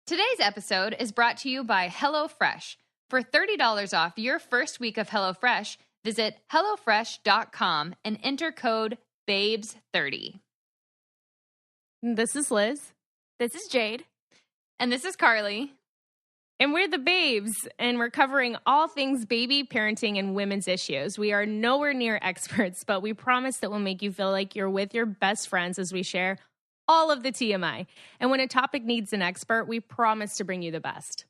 Today's episode is brought to you by HelloFresh. For $30 off your first week of HelloFresh, visit HelloFresh.com and enter code BABES30. This is Liz. This is Jade. And this is Carly. And we're the Babes, and we're covering all things baby, parenting, and women's issues. We are nowhere near experts, but we promise that we'll make you feel like you're with your best friends as we share all of the TMI. And when a topic needs an expert, we promise to bring you the best.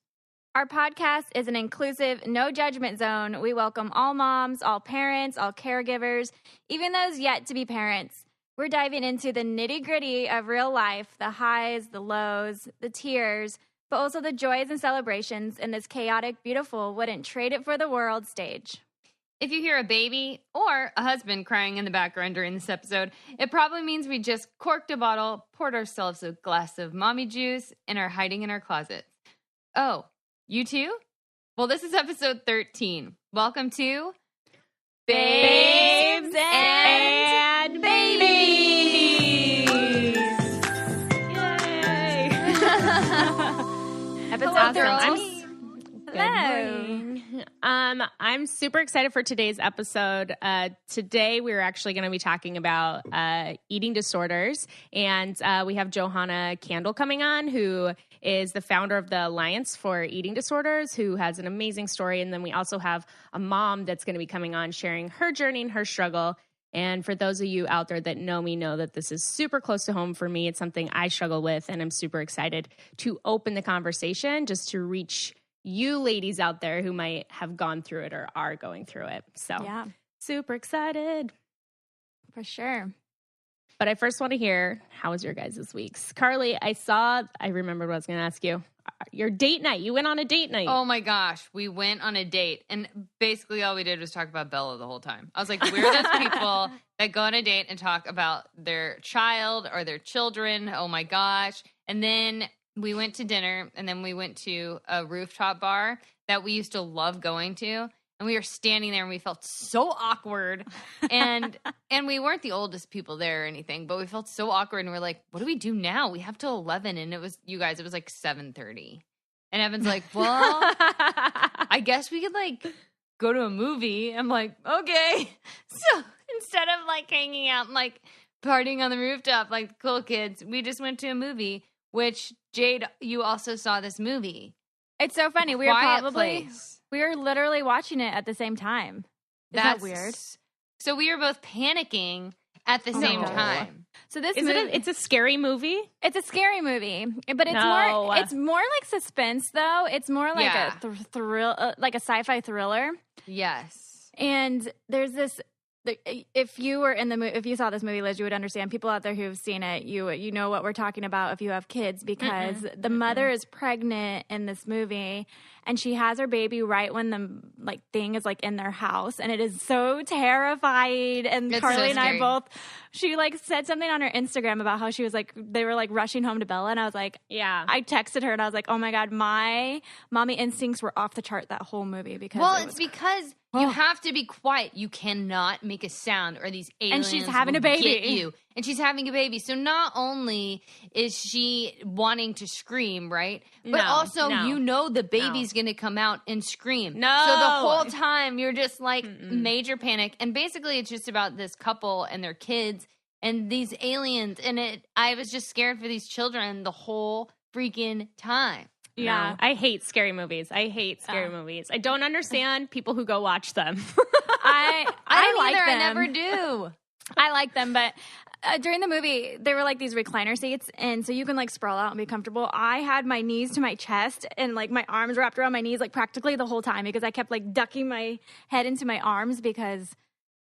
Our podcast is an inclusive, no judgment zone. We welcome all moms, all parents, all caregivers, even those yet to be parents. We're diving into the nitty-gritty of real life, the highs, the lows, the tears, but also the joys and celebrations in this chaotic, beautiful, wouldn't trade it for the world stage. If you hear a baby or a husband crying in the background during this episode, it probably means we just corked a bottle, poured ourselves a glass of mommy juice, and are hiding in our closets. Oh, you too? Well, this is episode 13. Welcome to Babes and Babies! Yay! Episode 13. I'm super excited for today's episode. Today, we're actually going to be talking about eating disorders. And we have Johanna Kandel coming on, who is the founder of the Alliance for Eating Disorders, who has an amazing story. And then we also have a mom that's going to be coming on, sharing her journey and her struggle. And for those of you out there that know me, know that this is super close to home for me. It's something I struggle with, and I'm super excited to open the conversation just to reach you ladies out there who might have gone through it or are going through it. So Yeah, super excited. for sure. But I first want to hear, how was your guys' weeks? Carly, I remembered what I was going to ask you. Your date night. You went on a date night. Oh my gosh, we went on a date, and basically all we did was talk about Bella the whole time. I was like, we're those people that go on a date and talk about their child or their children. Oh my gosh. And then we went to dinner, and then we went to a rooftop bar that we used to love going to. And we were standing there, and we felt so awkward. And we weren't the oldest people there or anything, but we felt so awkward. And we're like, what do we do now? We have till 11. And it was, you guys, it was like 7:30. And Evan's like, well, I guess we could like go to a movie. I'm like, okay. So instead of like hanging out and like partying on the rooftop like cool kids, we just went to a movie, which Jade, you also saw this movie. It's so funny. We were literally watching it at the same time. Isn't that weird? So we were both panicking at the same time. So this it's a scary movie? It's a scary movie, but it's more like suspense though. It's more like a thrill, like a sci-fi thriller. Yes. And there's this. If you were in the movie, if you saw this movie, Liz, you would understand. People out there who've seen it, you know what we're talking about if you have kids, because the mother is pregnant in this movie, and she has her baby right when the like thing is like in their house, and it is so terrifying. And it's Carly so and scary. I both, she like said something on her Instagram about how she was like, they were like rushing home to Bella, and I was like, yeah. I texted her and I was like, oh my God, my mommy instincts were off the chart that whole movie because it's because you have to be quiet. You cannot make a sound, or these aliens and she's having will a baby. get you. And she's having a baby. So not only is she wanting to scream, right? But also, you know the baby's going to come out and scream. No. So the whole time, you're just like major panic. And basically, it's just about this couple and their kids and these aliens. And I was just scared for these children the whole freaking time. Yeah. No. I hate scary movies. movies. I don't understand people who go watch them. I don't like either. them. I never do. I like them, but during the movie, there were like these recliner seats, and so you can like sprawl out and be comfortable. I had my knees to my chest and like my arms wrapped around my knees like practically the whole time because I kept like ducking my head into my arms because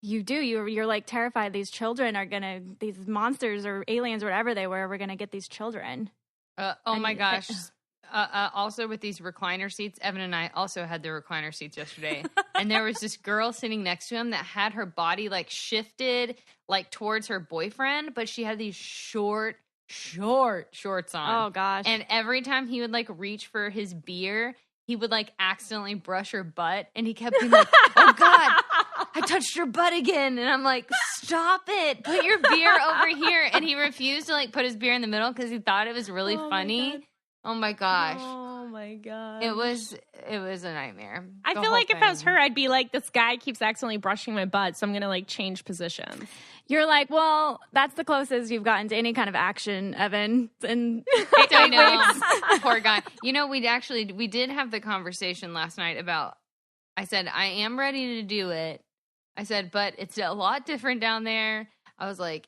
you're like terrified these children are gonna, these monsters or aliens or whatever they were gonna get these children. My gosh. Also with these recliner seats, Evan and I also had the recliner seats yesterday. And there was this girl sitting next to him that had her body like shifted like towards her boyfriend, but she had these short shorts on. Oh gosh. And every time he would like reach for his beer, he would like accidentally brush her butt, and he kept being like, oh God, I touched your butt again. And I'm like, stop it. Put your beer over here. And he refused to like put his beer in the middle because he thought it was really funny. Oh my gosh. Oh my god. It was a nightmare. I feel like if I was her, I'd be like, this guy keeps accidentally brushing my butt, so I'm going to like change positions. You're like, well, that's the closest you've gotten to any kind of action, Evan. And I know. Poor guy. You know, we did have the conversation last night about, I said, I am ready to do it. I said, but it's a lot different down there. I was like,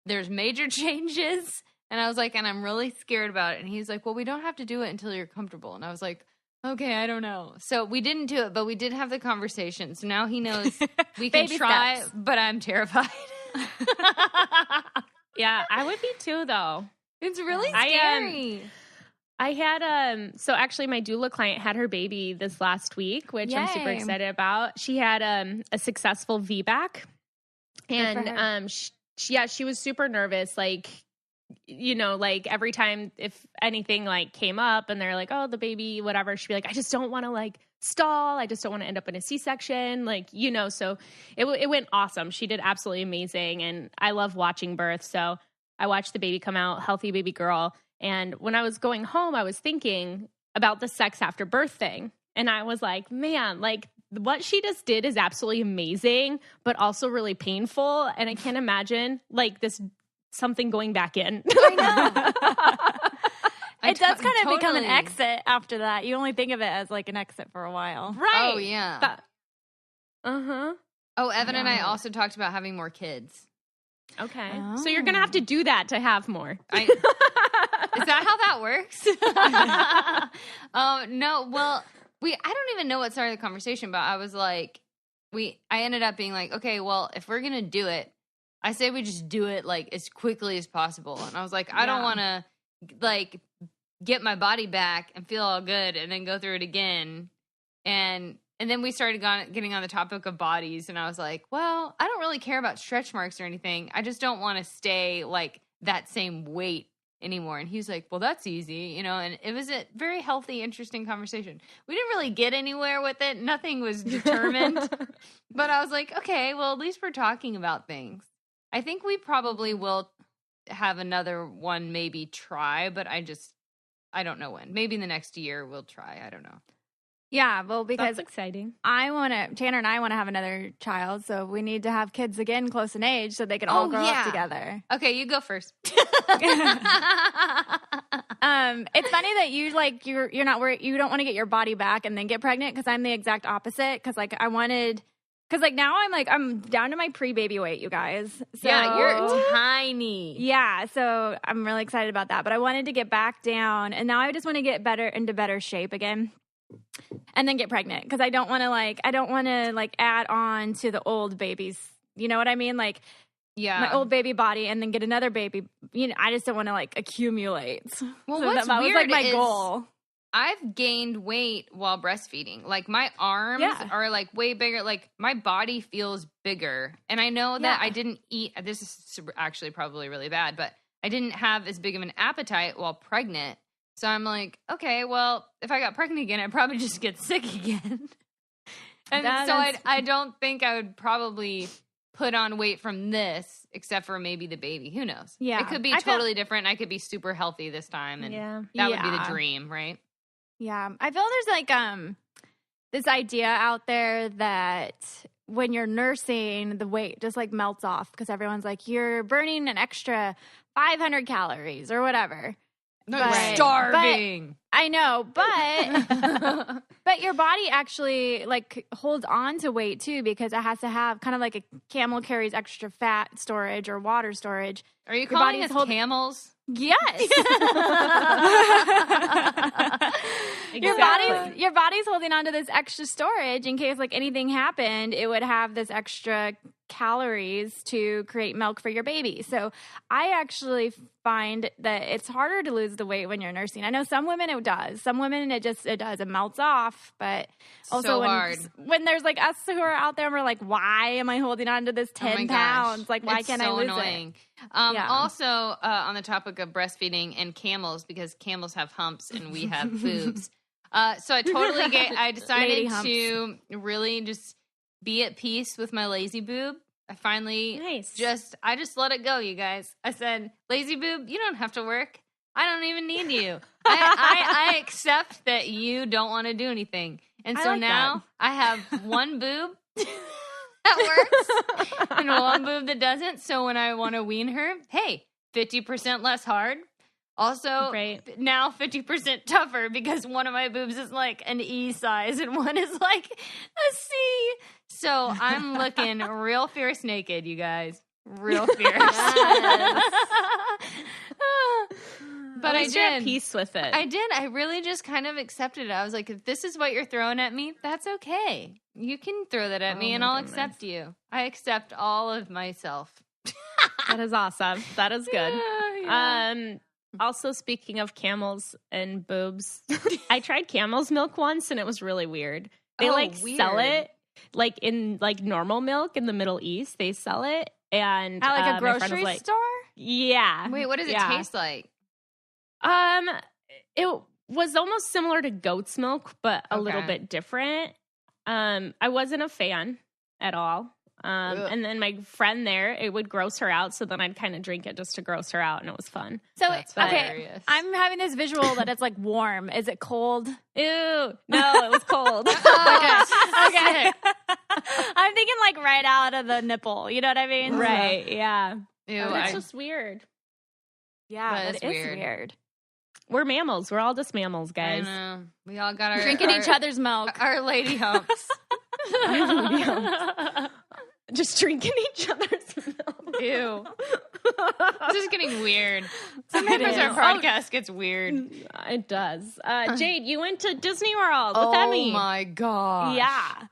there's major changes. And I was like, and I'm really scared about it. And he's like, well, we don't have to do it until you're comfortable. And I was like, okay, I don't know. So we didn't do it, but we did have the conversation. So now he knows we can try, steps. But I'm terrified. Yeah, I would be too, though. It's really scary. I had so actually my doula client had her baby this last week, which I'm super excited about. She had a successful VBAC, and she was super nervous, like, you know, like every time if anything like came up and they're like, oh, the baby, whatever, she'd be like, I just don't want to like stall. I just don't want to end up in a C-section. Like, you know, so it went awesome. She did absolutely amazing. And I love watching birth. So I watched the baby come out, healthy baby girl. And when I was going home, I was thinking about the sex after birth thing. And I was like, man, like what she just did is absolutely amazing, but also really painful. And I can't imagine like this something going back in. I know. It does kind of become an exit after that. You only think of it as like an exit for a while. Right. Oh, yeah. Uh-huh. Oh, Evan and I also talked about having more kids. Okay. Oh. So you're going to have to do that to have more. Is that how that works? No. Well, I don't even know what started the conversation, but I was like, I ended up being like, okay, well, if we're going to do it, I say we just do it like as quickly as possible. And I was like, I don't want to like get my body back and feel all good and then go through it again. And then we started getting on the topic of bodies. And I was like, well, I don't really care about stretch marks or anything. I just don't want to stay like that same weight anymore. And he was like, well, that's easy, you know, and it was a very healthy, interesting conversation. We didn't really get anywhere with it. Nothing was determined. But I was like, okay, well, at least we're talking about things. I think we probably will have another one maybe try, but I don't know when. Maybe in the next year we'll try. I don't know. Yeah, well, because that's exciting. Tanner and I want to have another child, so we need to have kids again close in age so they can all grow up together. Okay, you go first. It's funny that you're not worried, you don't want to get your body back and then get pregnant, because I'm the exact opposite. Because like now I'm down to my pre-baby weight, you guys. So, yeah, you're tiny. Yeah, so I'm really excited about that. But I wanted to get back down, and now I just want to get into better shape again, and then get pregnant, because I don't want to add on to the old babies. You know what I mean? Like, yeah, my old baby body, and then get another baby. You know, I just don't want to like accumulate. Well, so what's that weird was like my goal. I've gained weight while breastfeeding. Like my arms are like way bigger. Like my body feels bigger. And I know that I didn't eat. This is actually probably really bad, but I didn't have as big of an appetite while pregnant. So I'm like, okay, well, if I got pregnant again, I'd probably just get sick again. And I don't think I would probably put on weight from this, except for maybe the baby. Who knows? Yeah. It could be totally different. I could be super healthy this time. And that would be the dream, right? Yeah, I feel there's like this idea out there that when you're nursing, the weight just like melts off because everyone's like, you're burning an extra 500 calories or whatever. No, starving. I know, but your body actually like holds on to weight too, because it has to have kind of like a camel carries extra fat storage or water storage. Are you calling us camels? Yes. Exactly. Your body's holding on to this extra storage in case like anything happened. It would have this extra calories to create milk for your baby. So I actually find that it's harder to lose the weight when you're nursing. I know some women it does. Some women it does. It melts off. But also when there's like us who are out there, we're like, why am I holding on to this 10 pounds? Like, why can't I lose it? Also, on the topic of breastfeeding and camels, because camels have humps and we have boobs. So I totally I decided to really just be at peace with my lazy boob. I finally I just let it go, you guys. I said, lazy boob, you don't have to work. I don't even need you. I accept that you don't want to do anything. And so now I have one boob that works and one boob that doesn't. So when I want to wean her, hey, 50% less hard. Also, now 50% tougher because one of my boobs is like an E size and one is like a C. So I'm looking real fierce naked, you guys. Real fierce. But I did. You're at peace with it. I did. I really just kind of accepted it. I was like, if this is what you're throwing at me, that's okay. You can throw that at me and I'll accept you. I accept all of myself. That is awesome. That is good. Yeah. Also, speaking of camels and boobs, I tried camel's milk once and it was really weird. They sell it like in like normal milk in the Middle East. They sell it and at like a grocery store. Yeah. Wait, what does it taste like? It was almost similar to goat's milk, but a little bit different. I wasn't a fan at all. And then my friend there, it would gross her out. So then I'd kind of drink it just to gross her out. And it was fun. So, I'm having this visual that it's like warm. Is it cold? Ew. No, it was cold. Okay. I'm thinking like right out of the nipple. You know what I mean? Right. Yeah. Ew, it's just weird. Yeah, that is weird. We're mammals. We're all just mammals, guys. I know. We all got our... Drinking each other's milk. Our lady humps. Just drinking each other's milk. Ew. This is getting weird. Sometimes our podcast gets weird. It does. Jade, you went to Disney World with Emmy. Oh my gosh. Yeah.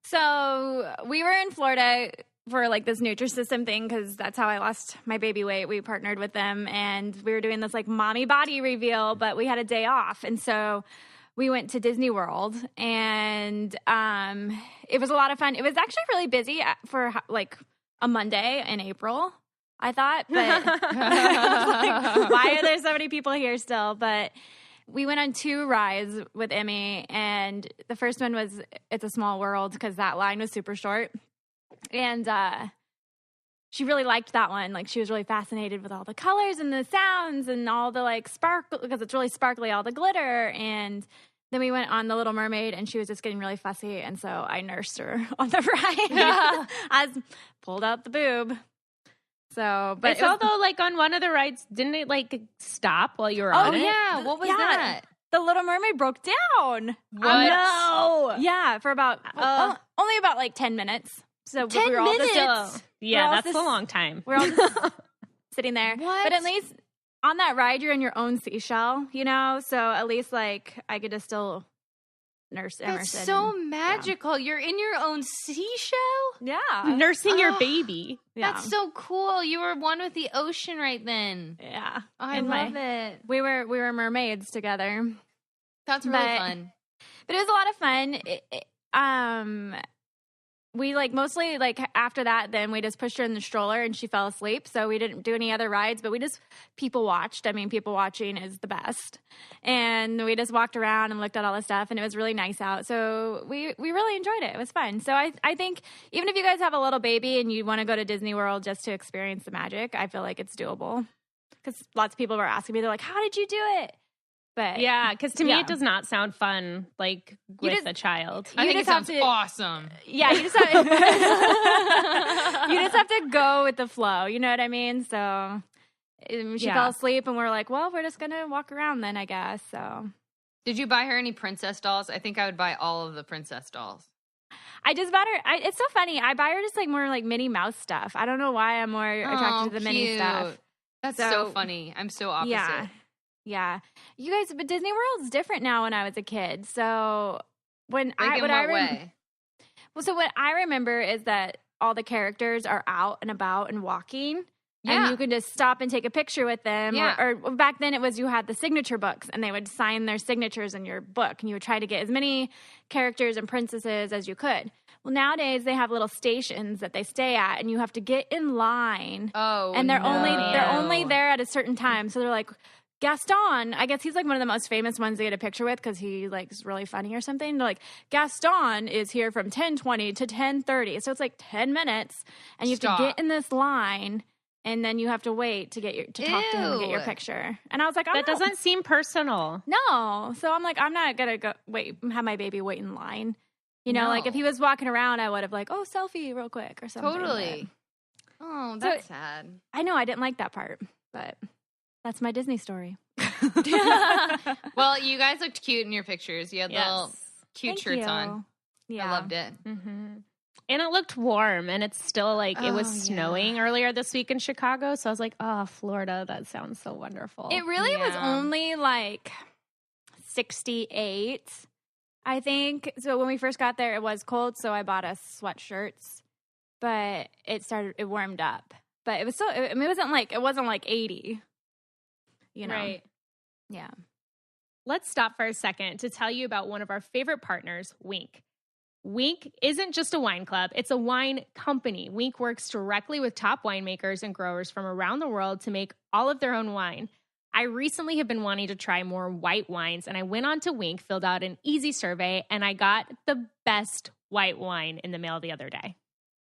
So we were in Florida for like this Nutrisystem thing because that's how I lost my baby weight. We partnered with them and we were doing this like mommy body reveal, but we had a day off. And so we went to Disney World and it was a lot of fun. It was actually really busy for like a Monday in April, I thought. But like, why are there so many people here still? But we went on 2 rides with Emmy. And the first one was It's a Small World because that line was super short. And she really liked that one. Like, she was really fascinated with all the colors and the sounds and all the, like, sparkle, because it's really sparkly, all the glitter. And then we went on The Little Mermaid, and she was just getting really fussy. And so I nursed her on the ride. I pulled out the boob. So, but I saw, though, like, on one of the rides, didn't it, like, stop while you were on it? Oh, yeah. What was that? The Little Mermaid broke down. What? No. Yeah, for about, only about, like, 10 minutes. So 10 we were all minutes? just yeah, that's a long time. We're all just sitting there. What? But at least on that ride, you're in your own seashell, you know? So at least, like, I could just still nurse Emerson. That's so magical. Yeah. You're in your own seashell? Yeah. Nursing your baby. Yeah. That's so cool. You were one with the ocean right then. Yeah. I love it. We were mermaids together. That's really fun. But it was a lot of fun. We, like, mostly, like, after that, then we just pushed her in the stroller and she fell asleep. So we didn't do any other rides, but we just people watched. I mean, people watching is the best. And we just walked around and looked at all the stuff, and it was really nice out. So we really enjoyed it. It was fun. So I think even if you guys have a little baby and you want to go to Disney World just to experience the magic, I feel like it's doable. Because lots of people were asking me, they're like, how did you do it? But yeah, because to me it does not sound fun, like, with a child. I think it sounds awesome. Yeah, you just have to go with the flow. You know what I mean? So she fell asleep, and we're like, well, we're just going to walk around then, I guess. So, did you buy her any princess dolls? I think I would buy all of the princess dolls. I just bought her. It's so funny. I buy her just like more like Minnie Mouse stuff. I don't know why I'm more attracted to the Minnie stuff. That's so funny. I'm so opposite. Yeah. You guys, but Disney World's different now when I was a kid. So when what way? Well, so what I remember is that all the characters are out and about and walking. Yeah. And you can just stop and take a picture with them. Yeah. Or back then it was you had the signature books and they would sign their signatures in your book and you would try to get as many characters and princesses as you could. Well, nowadays they have little stations that they stay at and you have to get in line. Oh, and they're only there at a certain time. So they're like, Gaston, I guess he's like one of the most famous ones to get a picture with because he like is really funny or something. They're like, Gaston is here from 10:20 to 10:30. So it's like 10 minutes and you have to get in this line and then you have to wait to talk to him and get your Ew. picture. And I was like, That doesn't seem personal. no. So I'm like, I'm not gonna have my baby wait in line. You know, like if he was walking around, I would have like, oh, selfie real quick or something. Totally. Oh, that's sad. I know I didn't like that part, but that's my Disney story. Well, you guys looked cute in your pictures. You had little cute Thank shirts you. on. Yeah. I loved it. Mm-hmm. And it looked warm, and it's still like it was snowing earlier this week in Chicago. So I was like, oh, Florida, that sounds so wonderful. It really was only like 68, I think. So when we first got there, it was cold, so I bought us sweatshirts. But it warmed up. But it was it wasn't like 80. You know. Right. Yeah. Let's stop for a second to tell you about one of our favorite partners, Winc. Winc isn't just a wine club, it's a wine company. Winc works directly with top winemakers and growers from around the world to make all of their own wine. I recently have been wanting to try more white wines, and I went on to Winc, filled out an easy survey, and I got the best white wine in the mail the other day.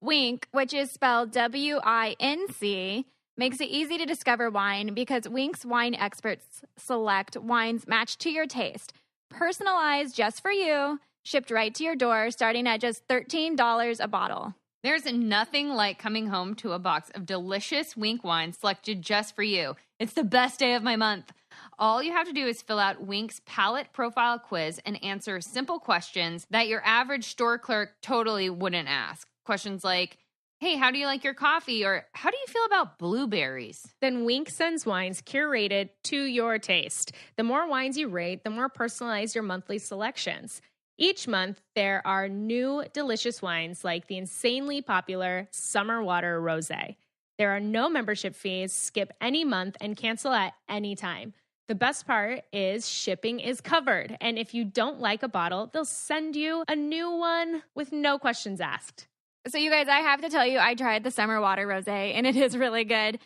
Winc, which is spelled WINC, makes it easy to discover wine because Winc's wine experts select wines matched to your taste, personalized just for you, shipped right to your door, starting at just $13 a bottle. There's nothing like coming home to a box of delicious Winc wine selected just for you. It's the best day of my month. All you have to do is fill out Winc's palate profile quiz and answer simple questions that your average store clerk totally wouldn't ask. Questions like, hey, how do you like your coffee? Or how do you feel about blueberries? Then Winc sends wines curated to your taste. The more wines you rate, the more personalized your monthly selections. Each month, there are new delicious wines like the insanely popular Summer Water Rosé. There are no membership fees, skip any month, and cancel at any time. The best part is shipping is covered. And if you don't like a bottle, they'll send you a new one with no questions asked. So you guys, I have to tell you, I tried the Summer Water Rosé, and it is really good.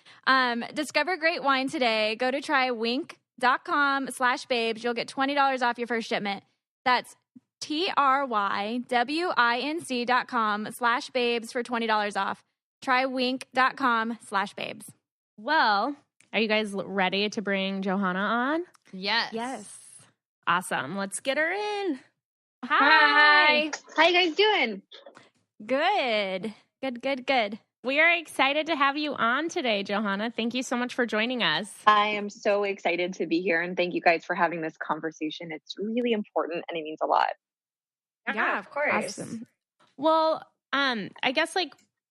Discover great wine today. Go to trywinc.com/babes. You'll get $20 off your first shipment. That's trywinc.com/babes for $20 off. Trywinc.com/babes. Well, are you guys ready to bring Johanna on? Yes. Yes. Awesome. Let's get her in. Hi. How you guys doing? Good. Good. We are excited to have you on today, Johanna. Thank you so much for joining us. I am so excited to be here, and thank you guys for having this conversation. It's really important, and it means a lot. Yeah, of course. Awesome. Well, I guess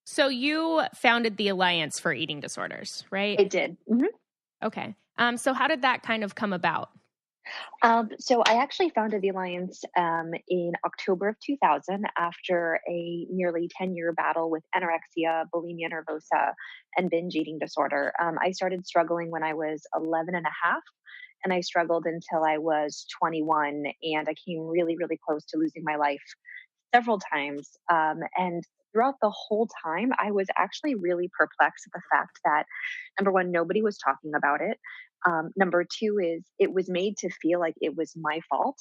so you founded the Alliance for Eating Disorders, right? I did. Mm-hmm. Okay. So how did that kind of come about? So I actually founded the Alliance in October of 2000 after a nearly 10-year battle with anorexia, bulimia nervosa, and binge eating disorder. I started struggling when I was 11 and a half, and I struggled until I was 21, and I came really, really close to losing my life several times. And throughout the whole time, I was actually really perplexed at the fact that, number one, nobody was talking about it. Number two is it was made to feel like it was my fault.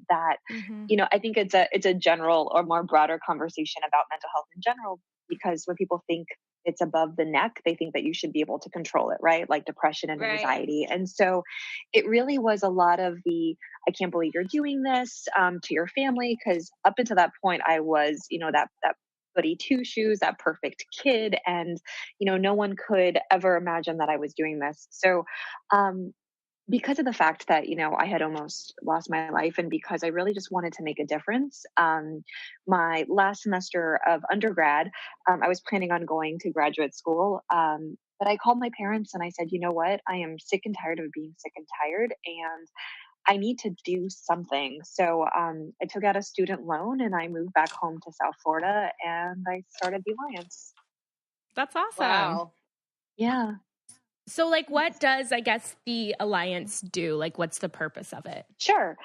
That, I think it's a general or more broader conversation about mental health in general, because when people think it's above the neck, they think that you should be able to control it, right? Like depression and anxiety. And so it really was a lot of I can't believe you're doing this to your family. Because up until that point, I was, that goody two shoes, that perfect kid. And, no one could ever imagine that I was doing this. So, because of the fact that, I had almost lost my life, and because I really just wanted to make a difference, my last semester of undergrad, I was planning on going to graduate school. But I called my parents and I said, you know what, I am sick and tired of being sick and tired, and I need to do something. So I took out a student loan and I moved back home to South Florida, and I started the Alliance. That's awesome. Wow. Yeah. So, like, what does, I guess, the Alliance do? Like, what's the purpose of it? Sure.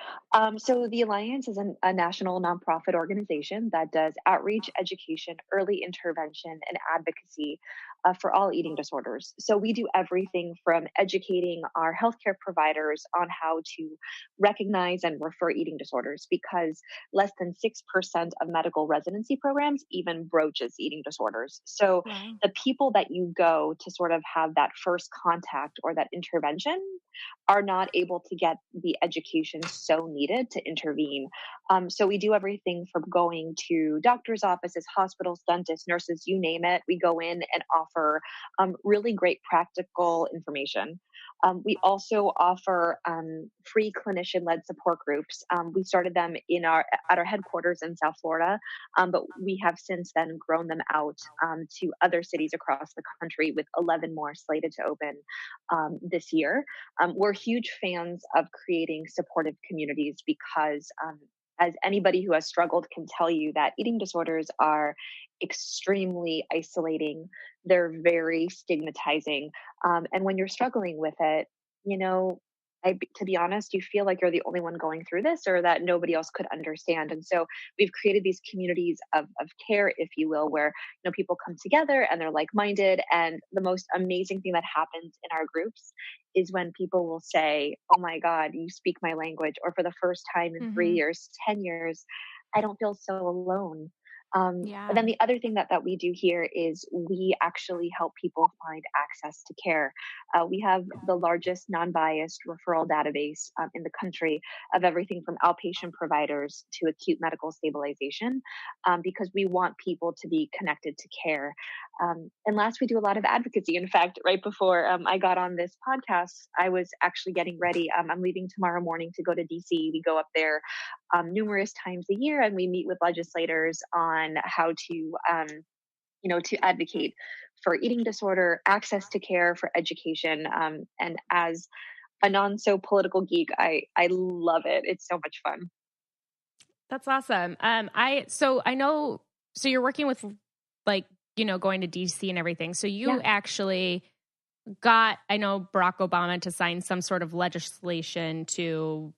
So the Alliance is a national nonprofit organization that does outreach, education, early intervention, and advocacy for all eating disorders. So we do everything from educating our healthcare providers on how to recognize and refer eating disorders, because less than 6% of medical residency programs even broaches eating disorders. So Wow. the people that you go to sort of have that first contact or that intervention are not able to get the education so needed to intervene. So we do everything from going to doctors' offices, hospitals, dentists, nurses, you name it. We go in and offer really great practical information. We also offer free clinician-led support groups. We started them at our headquarters in South Florida, but we have since then grown them out to other cities across the country, with 11 more slated to open this year. We're huge fans of creating supportive communities because, as anybody who has struggled can tell you, that eating disorders are extremely isolating. They're very stigmatizing. And when you're struggling with it, you know, to be honest, you feel like you're the only one going through this, or that nobody else could understand. And so we've created these communities of care, if you will, where, people come together and they're like-minded. And the most amazing thing that happens in our groups is when people will say, "Oh my God, you speak my language," or "For the first time in 3 years, 10 years, I don't feel so alone." Yeah. And then the other thing that we do here is we actually help people find access to care. We have the largest non-biased referral database in the country of everything from outpatient providers to acute medical stabilization, because we want people to be connected to care. And last, we do a lot of advocacy. In fact, right before I got on this podcast, I was actually getting ready. I'm leaving tomorrow morning to go to DC. We go up there numerous times a year, and we meet with legislators on how to, to advocate for eating disorder, access to care, for education. And as a non-so-political geek, I love it. It's so much fun. That's awesome. I know, so you're working with, like, going to DC and everything. So you actually got, I know, Barack Obama to sign some sort of legislation to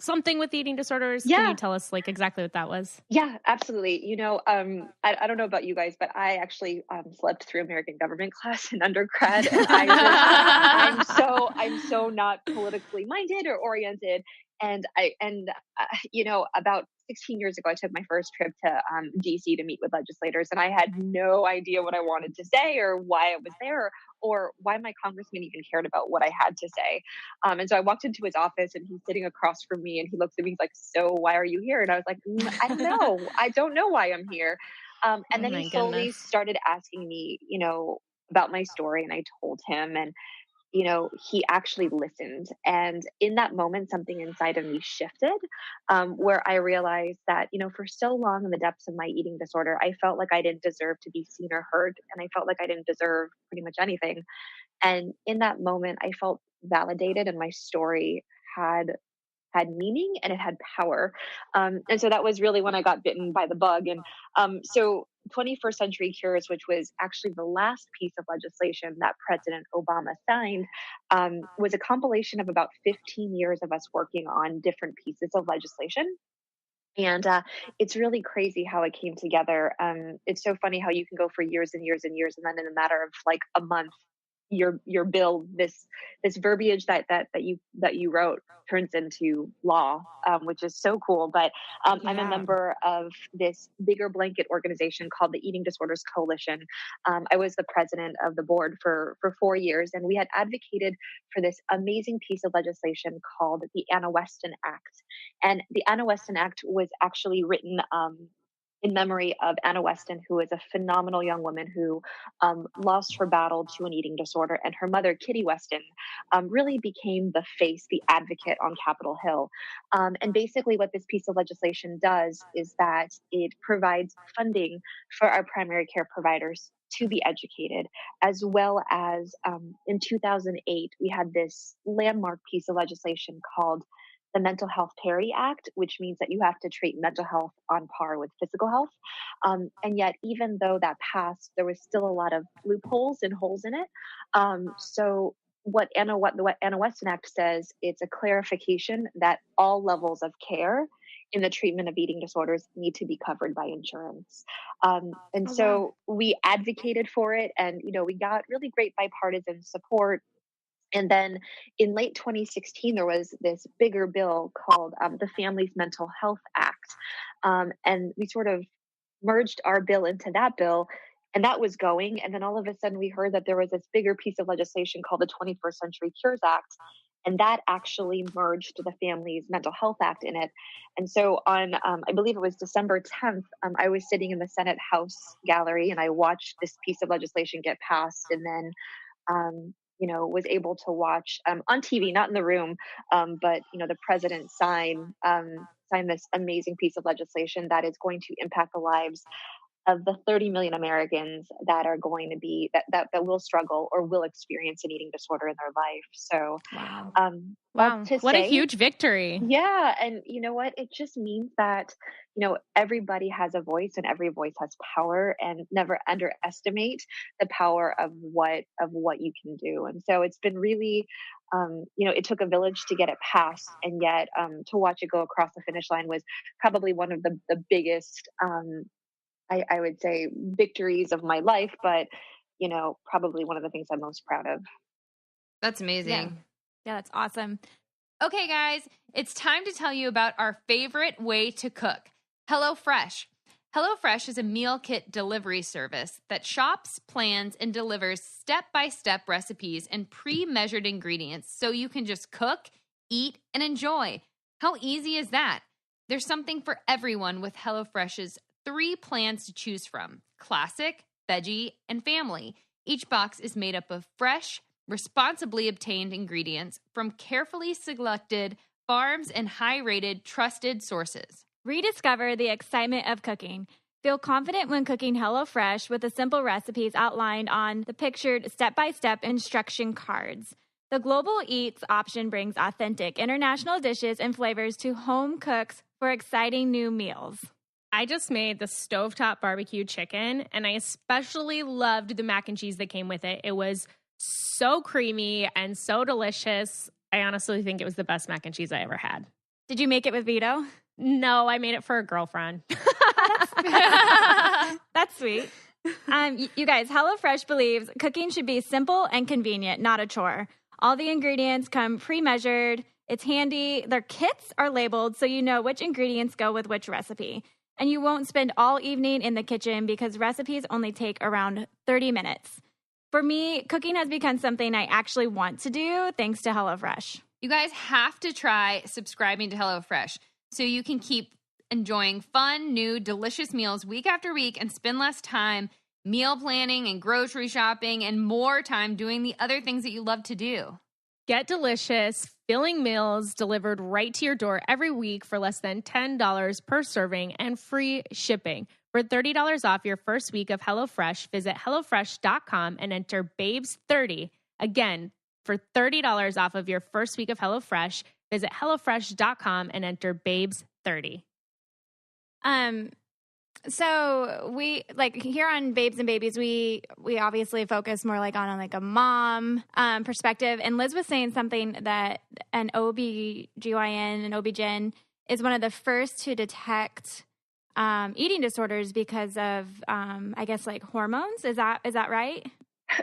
something with eating disorders. Yeah. Can you tell us, like, exactly what that was? Yeah, absolutely. I don't know about you guys, but I actually slept through American government class in undergrad. And I'm so not politically minded or oriented. And about 16 years ago, I took my first trip to DC to meet with legislators, and I had no idea what I wanted to say, or why I was there, or why my congressman even cared about what I had to say. And so I walked into his office, and he's sitting across from me, and he looks at me, he's like, "So why are you here?" And I was like, "I don't know. I don't know why I'm here." And then he slowly started asking me, about my story, and I told him, and he actually listened. And in that moment, something inside of me shifted, where I realized that, for so long in the depths of my eating disorder, I felt like I didn't deserve to be seen or heard. And I felt like I didn't deserve pretty much anything. And in that moment, I felt validated, and my story had meaning, and it had power. And so that was really when I got bitten by the bug. And so 21st Century Cures, which was actually the last piece of legislation that President Obama signed, was a compilation of about 15 years of us working on different pieces of legislation. And it's really crazy how it came together. It's so funny how you can go for years and years and years, and then in a matter of like a month, your bill, this verbiage that you wrote turns into law, which is so cool. But I'm a member of this bigger blanket organization called the Eating Disorders Coalition. I was the president of the board for 4 years, and we had advocated for this amazing piece of legislation called the Westin Act. And the Westin Act was actually written in memory of Anna Westin, who is a phenomenal young woman who lost her battle to an eating disorder. And her mother, Kitty Westin, really became the face, the advocate on Capitol Hill. And basically what this piece of legislation does is that it provides funding for our primary care providers to be educated, as well as in 2008, we had this landmark piece of legislation called the the Mental Health Parity Act, which means that you have to treat mental health on par with physical health. And yet, even though that passed, there was still a lot of loopholes and holes in it. So what the Westin Act says, it's a clarification that all levels of care in the treatment of eating disorders need to be covered by insurance. So we advocated for it, and, we got really great bipartisan support. And then in late 2016, there was this bigger bill called the Family's Mental Health Act. And we sort of merged our bill into that bill, and that was going. And then all of a sudden we heard that there was this bigger piece of legislation called the 21st Century Cures Act. And that actually merged the Family's Mental Health Act in it. And so on, I believe it was December 10th, I was sitting in the Senate House gallery, and I watched this piece of legislation get passed, and then, was able to watch on TV, not in the room, but, the president sign this amazing piece of legislation that is going to impact the lives of the 30 million Americans that are going to be, that will struggle or will experience an eating disorder in their life. So, wow. What a huge victory. Yeah. And you know what? It just means that, everybody has a voice and every voice has power, and never underestimate the power of what you can do. And so it's been really, it took a village to get it passed, and yet to watch it go across the finish line was probably one of the biggest, I would say, victories of my life, but, probably one of the things I'm most proud of. That's amazing. Yeah, that's awesome. Okay, guys, it's time to tell you about our favorite way to cook, HelloFresh. HelloFresh is a meal kit delivery service that shops, plans, and delivers step-by-step recipes and pre-measured ingredients so you can just cook, eat, and enjoy. How easy is that? There's something for everyone with HelloFresh's 3 plans to choose from: classic, veggie, and family. Each box is made up of fresh, responsibly obtained ingredients from carefully selected farms and high-rated, trusted sources. Rediscover the excitement of cooking. Feel confident when cooking HelloFresh with the simple recipes outlined on the pictured step-by-step instruction cards. The Global Eats option brings authentic international dishes and flavors to home cooks for exciting new meals. I just made the stovetop barbecue chicken, and I especially loved the mac and cheese that came with it. It was so creamy and so delicious. I honestly think it was the best mac and cheese I ever had. Did you make it with Vito? No, I made it for a girlfriend. That's sweet. You guys, HelloFresh believes cooking should be simple and convenient, not a chore. All the ingredients come pre-measured. It's handy. Their kits are labeled so you know which ingredients go with which recipe. And you won't spend all evening in the kitchen because recipes only take around 30 minutes. For me, cooking has become something I actually want to do thanks to HelloFresh. You guys have to try subscribing to HelloFresh so you can keep enjoying fun, new, delicious meals week after week and spend less time meal planning and grocery shopping and more time doing the other things that you love to do. Get delicious, filling meals delivered right to your door every week for less than $10 per serving and free shipping. For $30 off your first week of HelloFresh, visit HelloFresh.com and enter BABES30. Again, for $30 off of your first week of HelloFresh, visit HelloFresh.com and enter BABES30. So we here on Babes and Babies, we obviously focus more on like a mom perspective. And Liz was saying something that an OBGYN and OB-GYN is one of the first to detect eating disorders because of I guess hormones. Is that right?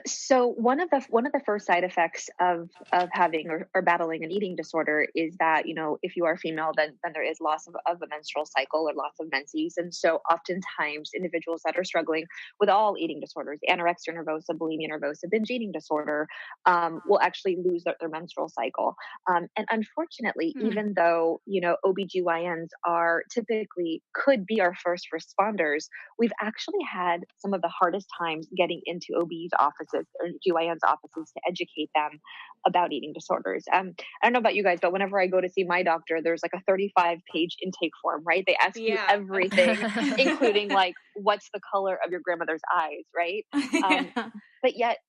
So one of the first side effects of having or battling an eating disorder is that, if you are female, then there is loss of a menstrual cycle or loss of menses. And so oftentimes individuals that are struggling with all eating disorders, anorexia nervosa, bulimia nervosa, binge eating disorder, will actually lose their menstrual cycle. And unfortunately, even though, OBGYNs are typically could be our first responders, we've actually had some of the hardest times getting into OB's offices or GYN's offices to educate them about eating disorders. I don't know about you guys, but whenever I go to see my doctor, there's a 35-page intake form, right? They ask you everything, including what's the color of your grandmother's eyes, right? But yet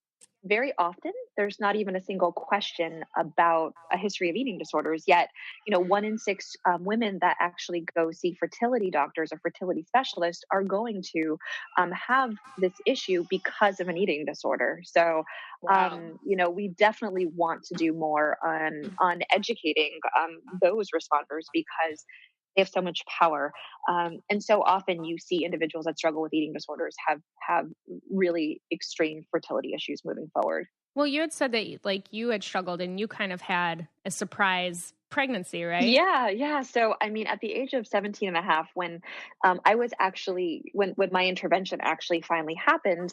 very often there's not even a single question about a history of eating disorders, yet 1 in 6 women that actually go see fertility doctors or fertility specialists are going to have this issue because of an eating disorder. So we definitely want to do more on educating those responders, because they have so much power. And so often you see individuals that struggle with eating disorders have really extreme fertility issues moving forward. Well, you had said that like you had struggled and you kind of had a surprise pregnancy, right? Yeah. So, I mean, at the age of 17 and a half, when I was actually, when my intervention actually finally happened,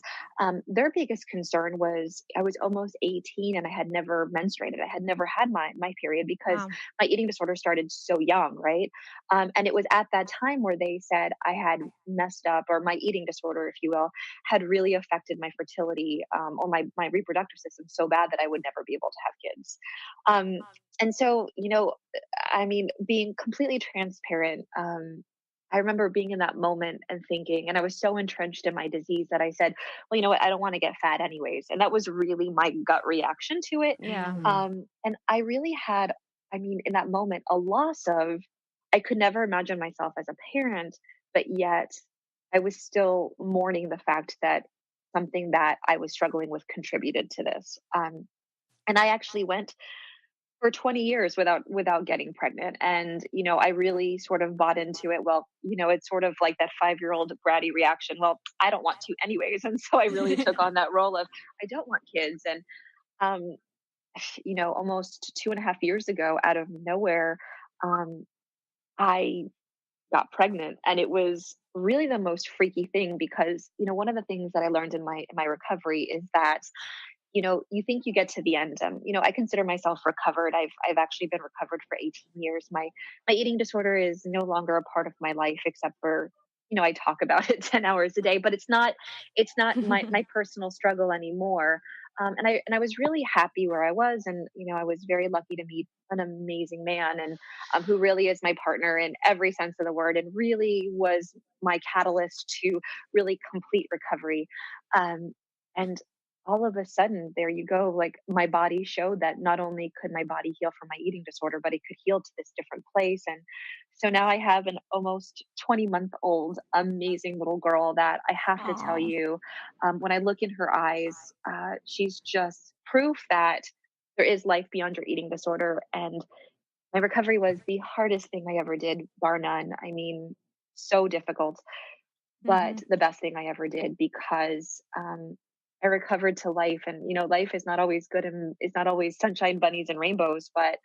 their biggest concern was I was almost 18 and I had never menstruated. I had never had my period because my eating disorder started so young, right? And it was at that time where they said I had messed up, or my eating disorder, if you will, had really affected my fertility or my reproductive system so bad that I would never be able to have kids. And so, I mean, being completely transparent, I remember being in that moment and thinking, and I was so entrenched in my disease that I said, well, you know what, I don't want to get fat anyways. And that was really my gut reaction to it. Yeah. And I really had, I mean, in that moment, a loss of, I could never imagine myself as a parent, but yet I was still mourning the fact that something that I was struggling with contributed to this. And I actually went for 20 years without getting pregnant. And, I really sort of bought into it. Well, it's sort of like that 5-year-old bratty reaction. Well, I don't want to anyways. And so I really took on that role of, I don't want kids. And, almost 2.5 years ago, out of nowhere, I got pregnant, and it was really the most freaky thing because, one of the things that I learned in my recovery is that you think you get to the end. I consider myself recovered. I've actually been recovered for 18 years. My eating disorder is no longer a part of my life, except for, I talk about it 10 hours a day, but it's not my personal struggle anymore. And I was really happy where I was. And, I was very lucky to meet an amazing man and who really is my partner in every sense of the word, and really was my catalyst to really complete recovery. And all of a sudden, there you go, like my body showed that not only could my body heal from my eating disorder, but it could heal to this different place. And so now I have an almost 20-month-old amazing little girl that I have to tell you, when I look in her eyes, she's just proof that there is life beyond your eating disorder. And my recovery was the hardest thing I ever did, bar none. I mean, so difficult, but the best thing I ever did, because I recovered to life. And, life is not always good and it's not always sunshine, bunnies, and rainbows. But,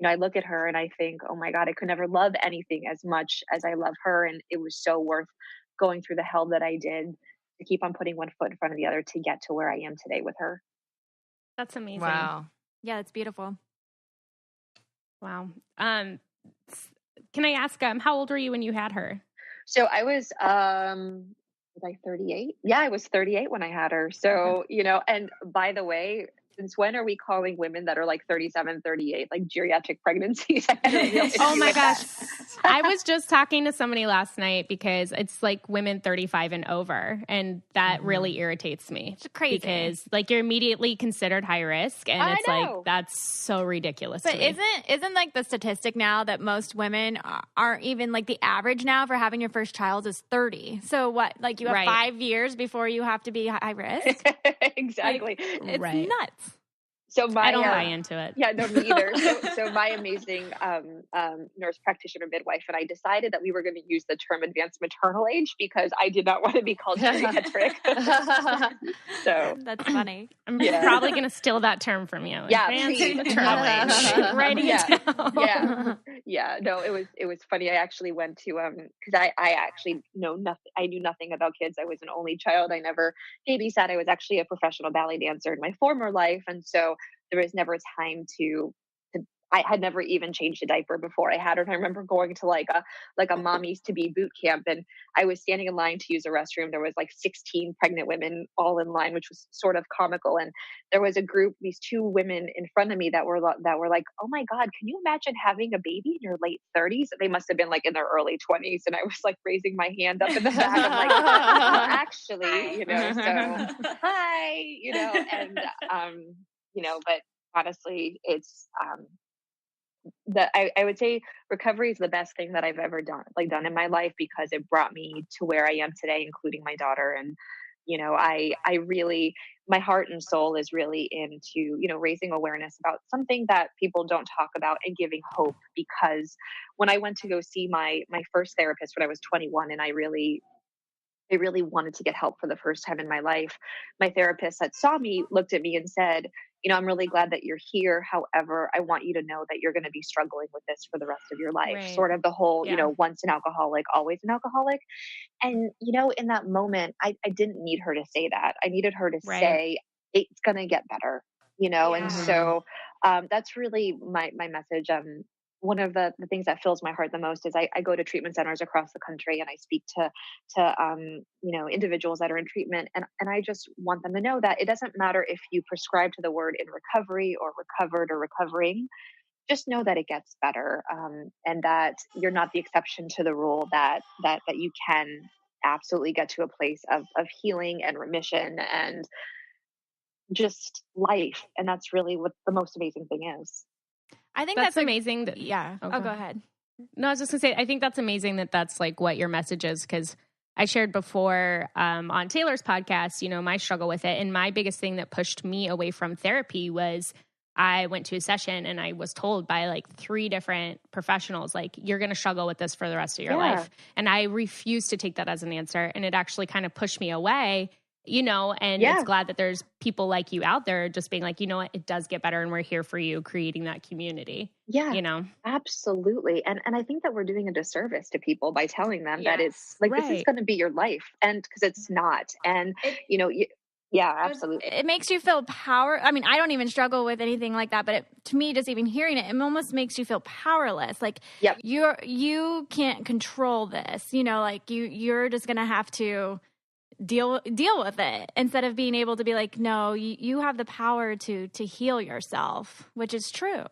I look at her and I think, oh my God, I could never love anything as much as I love her. And it was so worth going through the hell that I did to keep on putting one foot in front of the other to get to where I am today with her. That's amazing. Wow. Yeah, that's beautiful. Wow. Can I ask, how old were you when you had her? So I was I 38? Yeah, I was 38 when I had her. So, and by the way, since when are we calling women that are like 37, 38, like geriatric pregnancies? Oh my gosh. I was just talking to somebody last night because it's like women 35 and over. And that really irritates me. It's crazy. Because like you're immediately considered high risk. And it's like, that's so ridiculous. But isn't like the statistic now that most women aren't even like the average now for having your first child is 30. So what, like you have 5 years before you have to be high risk? Exactly. Like, it's nuts. So I don't buy into it. Yeah, no, me either. So my amazing nurse practitioner midwife and I decided that we were going to use the term advanced maternal age because I did not want to be called geriatric. So that's funny. I'm probably going to steal that term from you. Yeah, advanced maternal age. Writing it down. Yeah. No, it was funny. I actually went to because I actually know nothing. I knew nothing about kids. I was an only child. I never babysat. I was actually a professional ballet dancer in my former life, and so there was never time to I had never even changed a diaper before I had her. And I remember going to like a mommies to be boot camp, and I was standing in line to use a restroom. There was like 16 pregnant women all in line, which was sort of comical. And there was a group, these two women in front of me that were like, "Oh my God, can you imagine having a baby in your late 30s?" They must have been like in their early 20s. And I was like raising my hand up in the back. I'm like, "Well, actually, you know, so hi, you know," and you know, but honestly, it's I would say recovery is the best thing that I've ever done in my life, because it brought me to where I am today, including my daughter. And, you know, I really, my heart and soul is really into, you know, raising awareness about something that people don't talk about and giving hope. Because when I went to go see my first therapist when I was 21, and I really wanted to get help for the first time in my life, my therapist that saw me looked at me and said, "You know, I'm really glad that you're here. However, I want you to know that you're going to be struggling with this for the rest of your life." Right. Sort of the whole, Yeah. you know, once an alcoholic, always an alcoholic. And, you know, in that moment, I didn't need her to say that. I needed her to Right. say, "It's going to get better," you know? Yeah. And so that's really my message. One of the things that fills my heart the most is I go to treatment centers across the country, and I speak to you know, individuals that are in treatment, and I just want them to know that it doesn't matter if you prescribe to the word in recovery or recovered or recovering. Just know that it gets better, and that you're not the exception to the rule. That you can absolutely get to a place of healing and remission and just life, and that's really what the most amazing thing is. I think That's that's amazing. yeah. Okay. Oh, go ahead. No, I was just gonna say, I think that's amazing that that's like what your message is, because I shared before on Taylor's podcast, you know, my struggle with it. And my biggest thing that pushed me away from therapy was I went to a session and I was told by like 3 different professionals, like, "You're going to struggle with this for the rest of your life." And I refused to take that as an answer. And it actually kind of pushed me away, you know, and it's glad that there's people like you out there just being like, "You know what, it does get better and we're here for you," creating that community. Yeah, you know? absolutely. And I think that we're doing a disservice to people by telling them that it's like, this is Right. going to be your life. And because it's not. And, you know, yeah, absolutely. It makes you feel power. I mean, I don't even struggle with anything like that, but to me, just even hearing it almost makes you feel powerless. Like Yep. you can't control this, you know, like you're just going to have to deal with it instead of being able to be like, no, you have the power to heal yourself, which is true.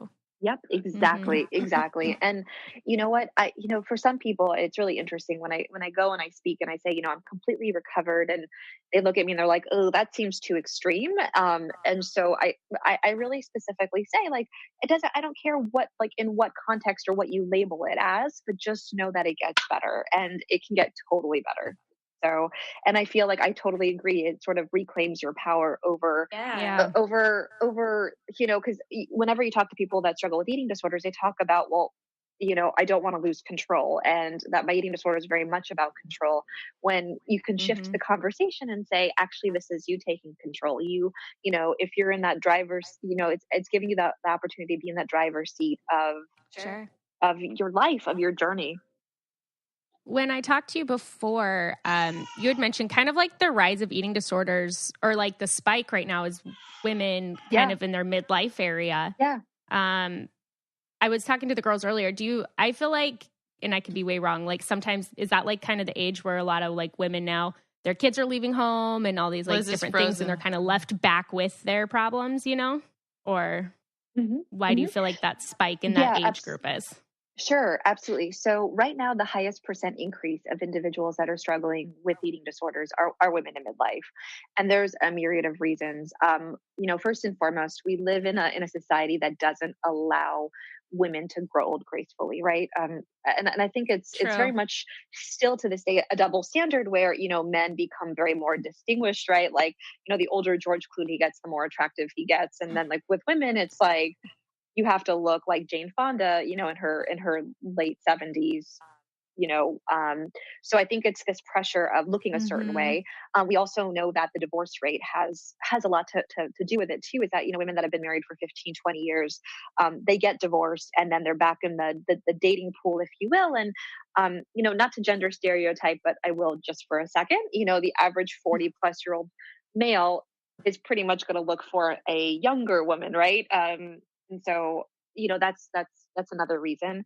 Yep, exactly, exactly. And you know what? You know, for some people, it's really interesting when I go and I speak and I say, you know, I'm completely recovered, and they look at me and they're like, "Oh, that seems too extreme." And so I really specifically say, like, it doesn't. I don't care what, like, in what context or what you label it as, but just know that it gets better, and it can get totally better. So, and I feel like I totally agree. It sort of reclaims your power over, you know, because whenever you talk to people that struggle with eating disorders, they talk about, well, you know, I don't want to lose control, and that my eating disorder is very much about control. When you can shift the conversation and say, actually, this is you taking control. You know, if you're in that driver's, you know, it's giving you the opportunity to be in that driver's seat of your life, of your journey. When I talked to you before, you had mentioned kind of like the rise of eating disorders, or like the spike right now is women kind of in their midlife area. Yeah. I was talking to the girls earlier. I feel like, and I could be way wrong, like sometimes is that like kind of the age where a lot of like women now, their kids are leaving home and all these like different things, and they're kind of left back with their problems, you know? Or why do you feel like that spike in that age group is? Sure, absolutely. So right now, the highest % increase of individuals that are struggling with eating disorders are women in midlife. And there's a myriad of reasons. You know, first and foremost, we live in a society that doesn't allow women to grow old gracefully, right? And I think it's very much still to this day a double standard where, you know, men become very more distinguished, right? Like, you know, the older George Clooney gets, the more attractive he gets. And then like with women, it's like, you have to look like Jane Fonda, you know, in her late 70s, you know. So I think it's this pressure of looking a certain way. We also know that the divorce rate has a lot to do with it too, is that, you know, women that have been married for 15, 20 years, they get divorced and then they're back in the dating pool, if you will. And, you know, not to gender stereotype, but I will just for a second, you know, the average 40-plus-year-old male is pretty much going to look for a younger woman, right? And so, that's another reason.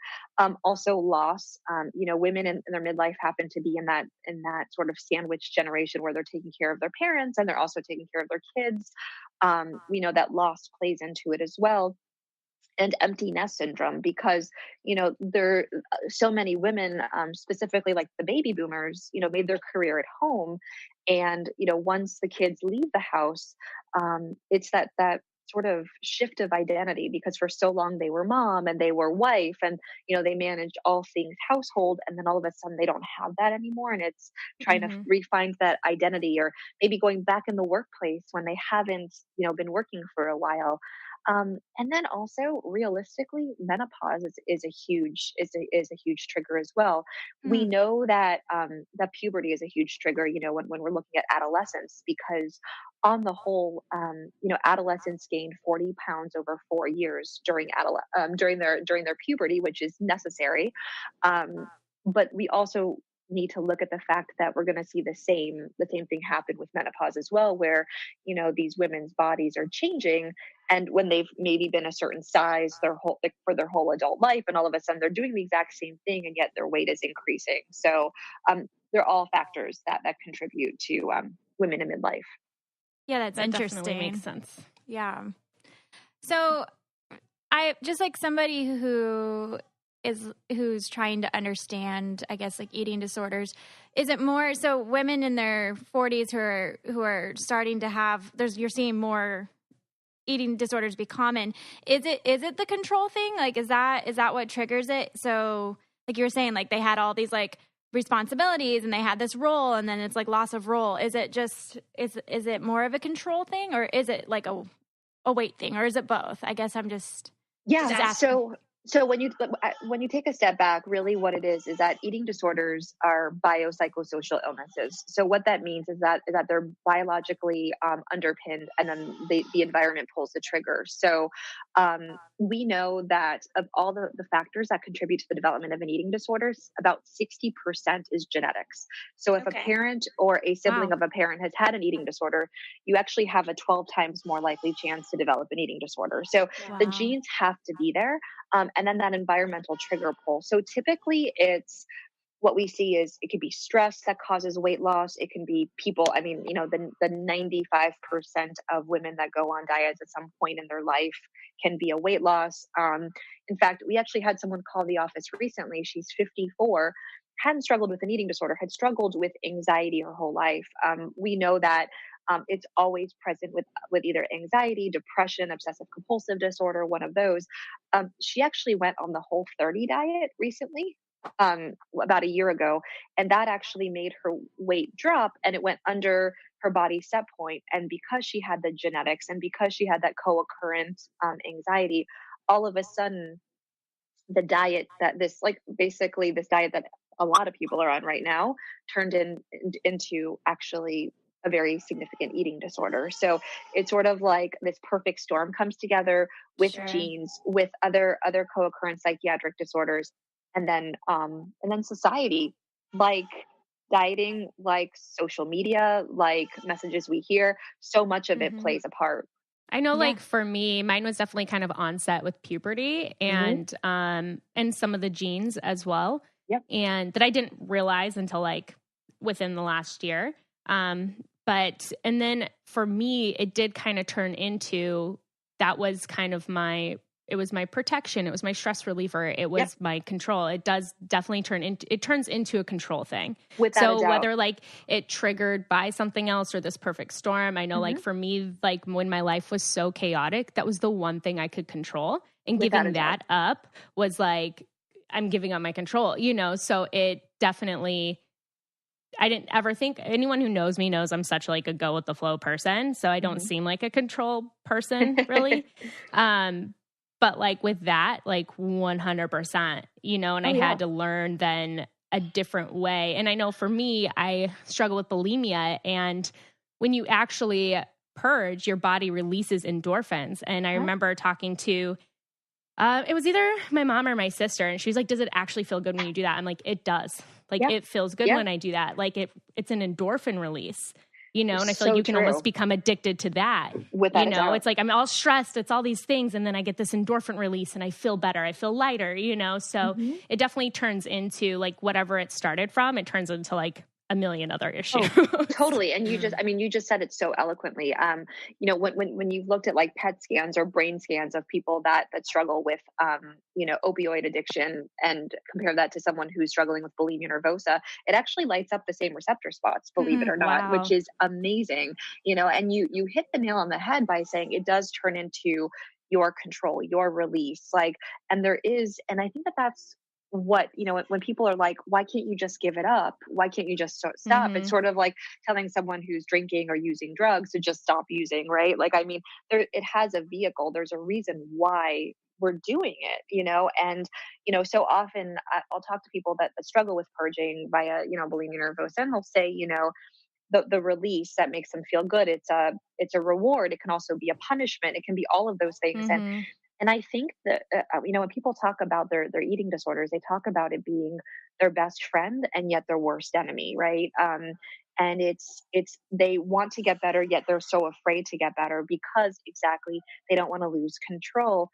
Also loss. Women in their midlife happen to be in that sort of sandwich generation where they're taking care of their parents and they're also taking care of their kids. We know that loss plays into it as well. And empty nest syndrome, because there so many women, specifically like the baby boomers, made their career at home, and once the kids leave the house, it's that sort of shift of identity, because for so long they were mom and they were wife, and they managed all things household, and then all of a sudden they don't have that anymore, and it's trying to refine that identity, or maybe going back in the workplace when they haven't been working for a while. And then also realistically, menopause is a huge trigger as well. We know that that puberty is a huge trigger, when we're looking at adolescence, because on the whole, adolescents gain 40 pounds over 4 years during their puberty, which is necessary. But we also need to look at the fact that we're going to see the same thing happen with menopause as well, where these women's bodies are changing, and when they've maybe been a certain size for their whole adult life, and all of a sudden they're doing the exact same thing, and yet their weight is increasing. So they're all factors that contribute to women in midlife. Yeah, that interesting. Definitely makes sense. Yeah. So I just like somebody who's trying to understand, I guess, like eating disorders. Is it more so women in their 40s who are starting to have, you're seeing more eating disorders be common? Is it the control thing? Like, is that what triggers it? So like you were saying, like they had all these like responsibilities and they had this role, and then it's like loss of role. Is it just, is it more of a control thing, or is it like a weight thing, or is it both? I guess I'm just asking. So when you take a step back, really what it is that eating disorders are biopsychosocial illnesses. So what that means is that they're biologically underpinned, and then the environment pulls the trigger. So we know that of all the factors that contribute to the development of an eating disorder, about 60% is genetics. So if a parent or a sibling of a parent has had an eating disorder, you actually have a 12 times more likely chance to develop an eating disorder. So the genes have to be there. And then that environmental trigger pull. So typically it's what we see is it could be stress that causes weight loss. It can be people, the 95% of women that go on diets at some point in their life can be a weight loss. In fact, we actually had someone call the office recently. She's 54, hadn't struggled with an eating disorder, had struggled with anxiety her whole life. We know that it's always present with either anxiety, depression, obsessive compulsive disorder, one of those. She actually went on the Whole30 diet recently, about a year ago, and that actually made her weight drop, and it went under her body set point. And because she had the genetics and because she had that co-occurrent anxiety, all of a sudden the diet that this diet that a lot of people are on right now turned into actually a very significant eating disorder. So it's sort of like this perfect storm comes together with genes, with other co-occurrent psychiatric disorders, and then society, like dieting, like social media, like messages we hear. So much of it plays a part. I know, like for me, mine was definitely kind of onset with puberty and some of the genes as well. Yep. And that I didn't realize until like within the last year. And then for me, it did kind of turn into, that was kind of it was my protection. It was my stress reliever. It was my control. It does definitely turns into a control thing. Without a doubt. Whether like it triggered by something else or this perfect storm, I know like for me, like when my life was so chaotic, that was the one thing I could control, and giving that up was like, I'm giving up my control, so it definitely, I didn't ever think, anyone who knows me knows I'm such like a go with the flow person. So I don't seem like a control person really. But like with that, like 100%, and I had to learn then a different way. And I know for me, I struggle with bulimia, and when you actually purge, your body releases endorphins. And I remember talking to, it was either my mom or my sister, and she was like, does it actually feel good when you do that? I'm like, it does. Like it feels good when I do that. Like it's an endorphin release. you know, and I feel So like you can true. almost become addicted to that. Without you a know, doubt. it's like I'm all stressed, it's all these things, and then I get this endorphin release and I feel better, I feel lighter, you know. So it definitely turns into like whatever it started from, it turns into like a million other issues. Oh, totally. And you just said it so eloquently. You know, when you've looked at like PET scans or brain scans of people that struggle with, you know, opioid addiction, and compare that to someone who's struggling with bulimia nervosa, it actually lights up the same receptor spots, believe it or not, Wow. which is amazing. You know, and you hit the nail on the head by saying it does turn into your control, your release, like, and there is, and I think that's what, you know, when people are like, why can't you just give it up? Why can't you just stop? It's sort of like telling someone who's drinking or using drugs to just stop using, right? Like, I mean, it has a vehicle. There's a reason why we're doing it, you know? And, you know, so often I'll talk to people that struggle with purging via, you know, bulimia nervosa, and they'll say, you know, the release that makes them feel good, it's a reward. It can also be a punishment. It can be all of those things. And I think that, you know, when people talk about their eating disorders, they talk about it being their best friend and yet their worst enemy, right? And it's they want to get better, yet they're so afraid to get better because exactly they don't want to lose control.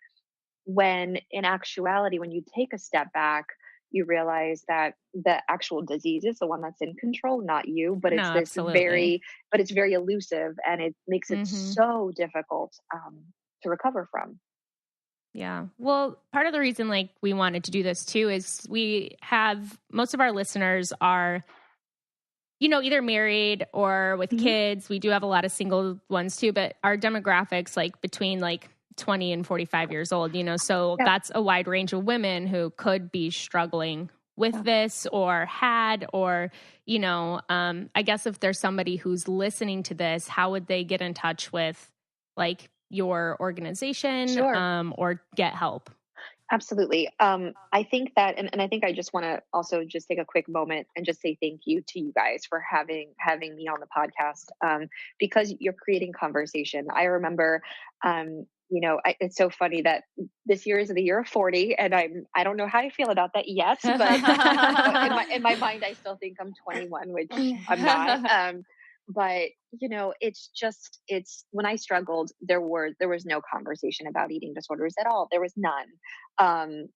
When in actuality, when you take a step back, you realize that the actual disease is the one that's in control, not you. But it's it's very elusive, and it makes it so difficult to recover from. Yeah. Well, part of the reason like we wanted to do this too is we have most of our listeners are, you know, either married or with kids. We do have a lot of single ones too, but our demographics like between like 20 and 45 years old, you know, so that's a wide range of women who could be struggling with this or had, or, you know, I guess if there's somebody who's listening to this, how would they get in touch with like your organization or get help? Absolutely. I think that, and I think I just want to also just take a quick moment and just say thank you to you guys for having me on the podcast, because you're creating conversation. I remember, you know, it's so funny that this year is the year of 40, and I don't know how I feel about that yet, but in my mind, I still think I'm 21, which I'm not. But you know, it's when I struggled, there was no conversation about eating disorders at all. There was none.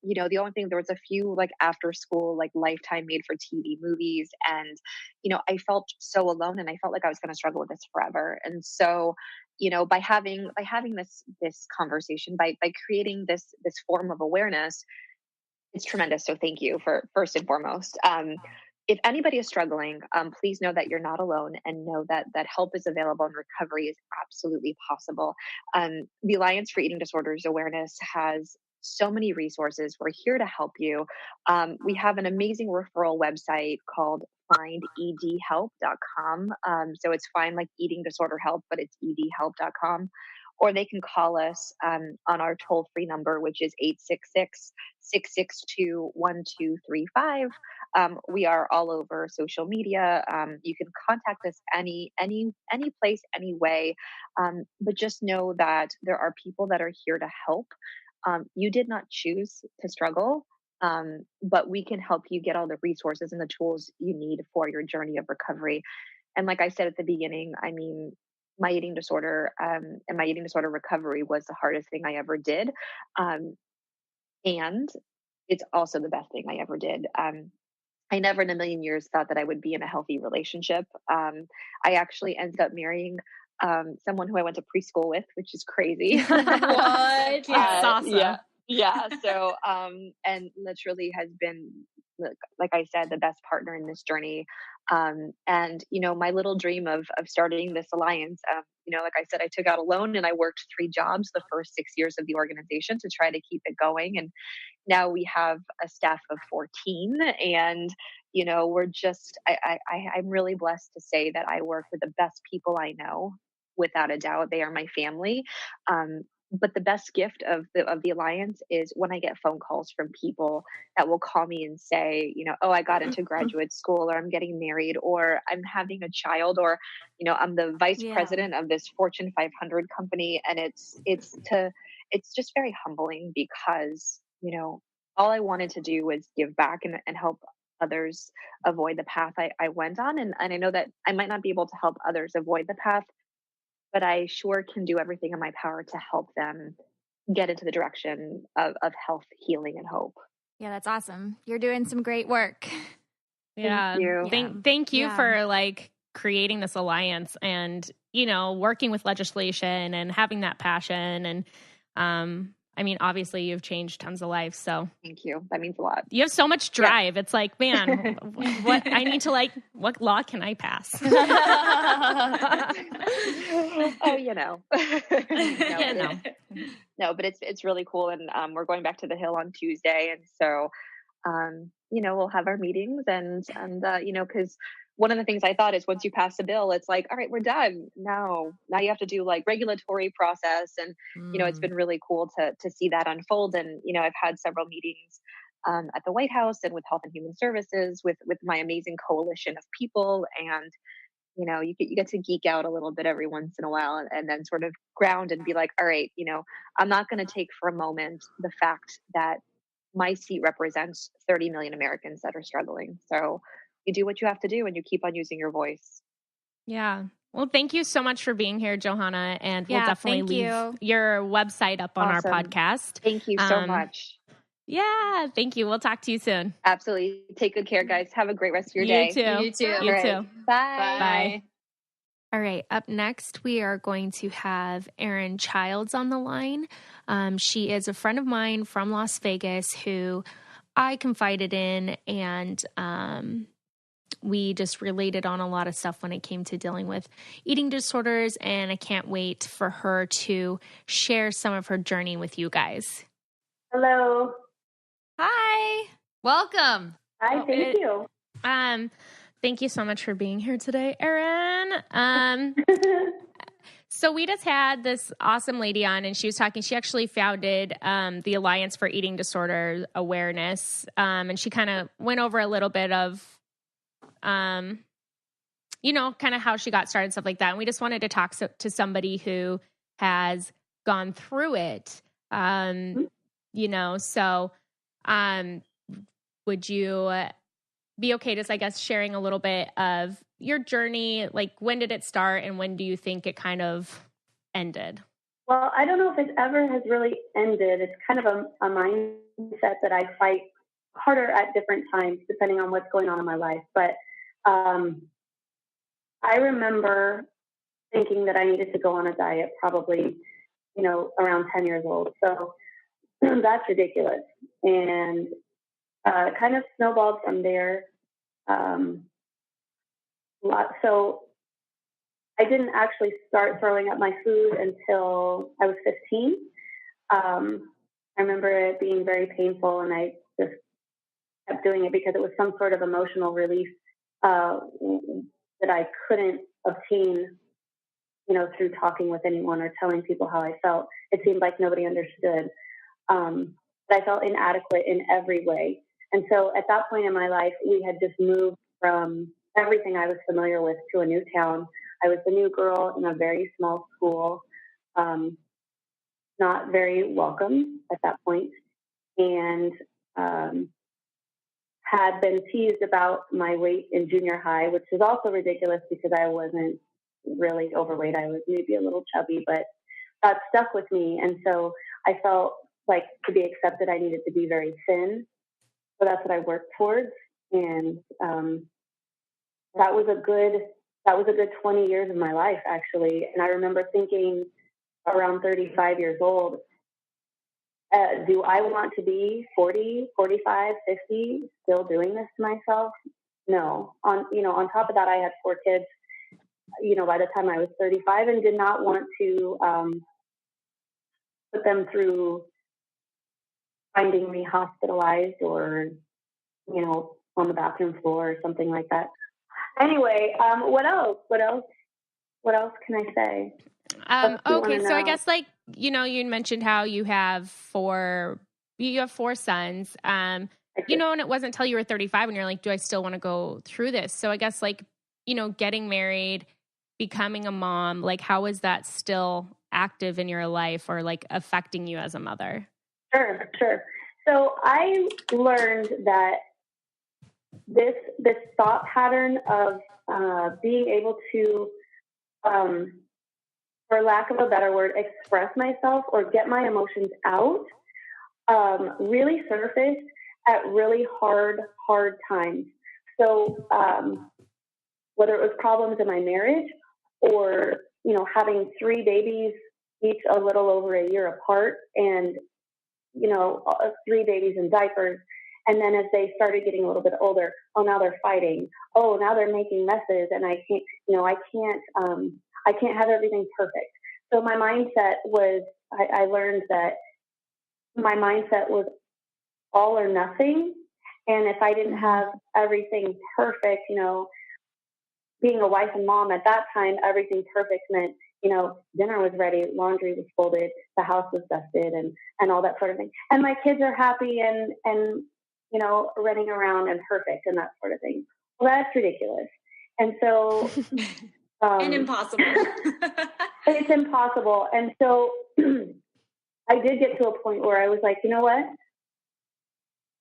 You know, the only thing, there was a few like after school, like Lifetime made for TV movies. And, you know, I felt so alone, and I felt like I was going to struggle with this forever. And so, you know, by having this conversation, by creating this form of awareness, it's tremendous. So thank you for first and foremost. If anybody is struggling, please know that you're not alone, and know that help is available and recovery is absolutely possible. The Alliance for Eating Disorders Awareness has so many resources. We're here to help you. We have an amazing referral website called findedhelp.com. So it's find like eating disorder help, but it's edhelp.com. Or they can call us on our toll-free number, which is 866-662-1235. We are all over social media. You can contact us any place, any way. But just know that there are people that are here to help. You did not choose to struggle, but we can help you get all the resources and the tools you need for your journey of recovery. And like I said at the beginning, I mean, my eating disorder and my eating disorder recovery was the hardest thing I ever did. And it's also the best thing I ever did. I never in a million years thought that I would be in a healthy relationship. I actually ended up marrying someone who I went to preschool with, which is crazy. What? That's awesome. Yeah. So, and literally has been, like I said, the best partner in this journey. And, you know, my little dream of starting this alliance, you know, like I said, I took out a loan and I worked 3 jobs the first 6 years of the organization to try to keep it going. And now we have a staff of 14, and, you know, we're just, I'm really blessed to say that I work with the best people I know. Without a doubt, they are my family. But the best gift of the Alliance is when I get phone calls from people that will call me and say, you know, oh, I got into graduate school, or I'm getting married, or I'm having a child, or, you know, I'm the vice president of this Fortune 500 company. And it's just very humbling, because, you know, all I wanted to do was give back and help others avoid the path I went on. And I know that I might not be able to help others avoid the path, but I sure can do everything in my power to help them get into the direction of health, healing, and hope. Yeah, that's awesome. You're doing some great work. Yeah. Thank you for like creating this alliance and, you know, working with legislation and having that passion. And, I mean, obviously you've changed tons of lives. So thank you. That means a lot. You have so much drive. Yeah. It's like, man, what I need to like, what law can I pass? Oh, you know. No, but it's really cool. And we're going back to the Hill on Tuesday. And so, you know, we'll have our meetings and you know, because one of the things I thought is once you pass a bill, it's like, all right, we're done. No, now you have to do like regulatory process. And, you know, it's been really cool to see that unfold. And, you know, I've had several meetings at the White House and with Health and Human Services with my amazing coalition of people. And, you know, you get to geek out a little bit every once in a while and then sort of ground and be like, all right, you know, I'm not going to take for a moment the fact that my seat represents 30 million Americans that are struggling. So you do what you have to do and you keep on using your voice. Yeah. Well, thank you so much for being here, Johanna. And we'll definitely leave your website up on our podcast. Thank you so much. Yeah. Thank you. We'll talk to you soon. Absolutely. Take good care, guys. Have a great rest of your day. You too. You too. Bye. Bye. All right. Up next, we are going to have Erin Childs on the line. She is a friend of mine from Las Vegas who I confided in, and we just related on a lot of stuff when it came to dealing with eating disorders, and I can't wait for her to share some of her journey with you guys. Hello. Hi. Welcome. Hi, thank you. Thank you so much for being here today, Erin. So we just had this awesome lady on, and she was talking. She actually founded the Alliance for Eating Disorder Awareness, and she kind of went over a little bit of, you know, kind of how she got started, stuff like that. And we just wanted to talk to somebody who has gone through it, you know. So would you be okay just, I guess, sharing a little bit of your journey? Like, when did it start and when do you think it kind of ended? Well, I don't know if it ever has really ended. It's kind of a mindset that I fight harder at different times, depending on what's going on in my life. But I remember thinking that I needed to go on a diet probably, you know, around 10 years old. So that's ridiculous. And kind of snowballed from there. So I didn't actually start throwing up my food until I was 15. I remember it being very painful, and I just kept doing it because it was some sort of emotional relief that I couldn't obtain, you know, through talking with anyone or telling people how I felt. It seemed like nobody understood. But I felt inadequate in every way. And so at that point in my life, we had just moved from everything I was familiar with to a new town. I was the new girl in a very small school, not very welcome at that point, and had been teased about my weight in junior high, which is also ridiculous because I wasn't really overweight. I was maybe a little chubby, but that stuck with me. And so I felt like to be accepted, I needed to be very thin. So that's what I worked towards. And that was a good 20 years of my life, actually. And I remember thinking around 35 years old, do I want to be 40, 45, 50, still doing this to myself? No. On top of that, I had 4 kids, you know, by the time I was 35, and did not want to put them through finding me hospitalized or, you know, on the bathroom floor or something like that. Anyway, what else can I say? Okay, so I guess, like, you know, you mentioned how you have 4 sons, you know, and it wasn't until you were 35 when you're like, do I still want to go through this? So I guess, like, you know, getting married, becoming a mom, like, how is that still active in your life or like affecting you as a mother? Sure. So I learned that this thought pattern of being able to, for lack of a better word, express myself or get my emotions out, really surfaced at really hard times. So whether it was problems in my marriage or, having 3 babies, each a little over a year apart, and, 3 babies in diapers. And then as they started getting a little bit older, now they're fighting. Now they're making messes, and I can't have everything perfect. So my mindset was, I learned that my mindset was all or nothing. And if I didn't have everything perfect, being a wife and mom at that time, everything perfect meant, dinner was ready, laundry was folded, the house was dusted, and all that sort of thing. And my kids are happy and running around and perfect and that sort of thing. Well, that's ridiculous. And so, and impossible. It's impossible. And so I did get to a point where I was like, you know what?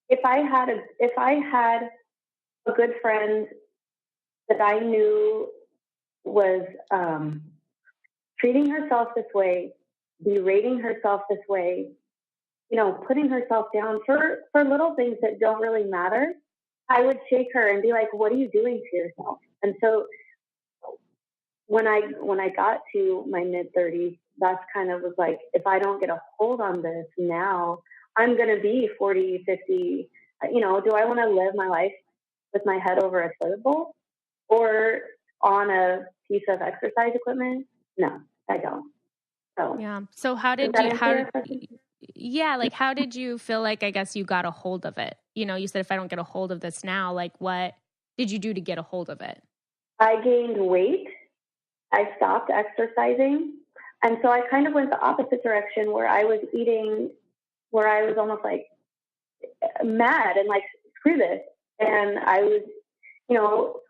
If I had a good friend that I knew was treating herself this way, berating herself this way, putting herself down for little things that don't really matter, I would shake her and be like, what are you doing to yourself? And so when I got to my mid-30s, that's kind of was like, if I don't get a hold on this now, I'm going to be 40, 50. Do I want to live my life with my head over a toilet bowl or on a piece of exercise equipment? No, I don't. So yeah. So how did you feel like, I guess, you got a hold of it? You said, if I don't get a hold of this now, like, what did you do to get a hold of it? I gained weight. I stopped exercising. And so I kind of went the opposite direction, where I was eating, where I was almost like mad and like, screw this. And I was,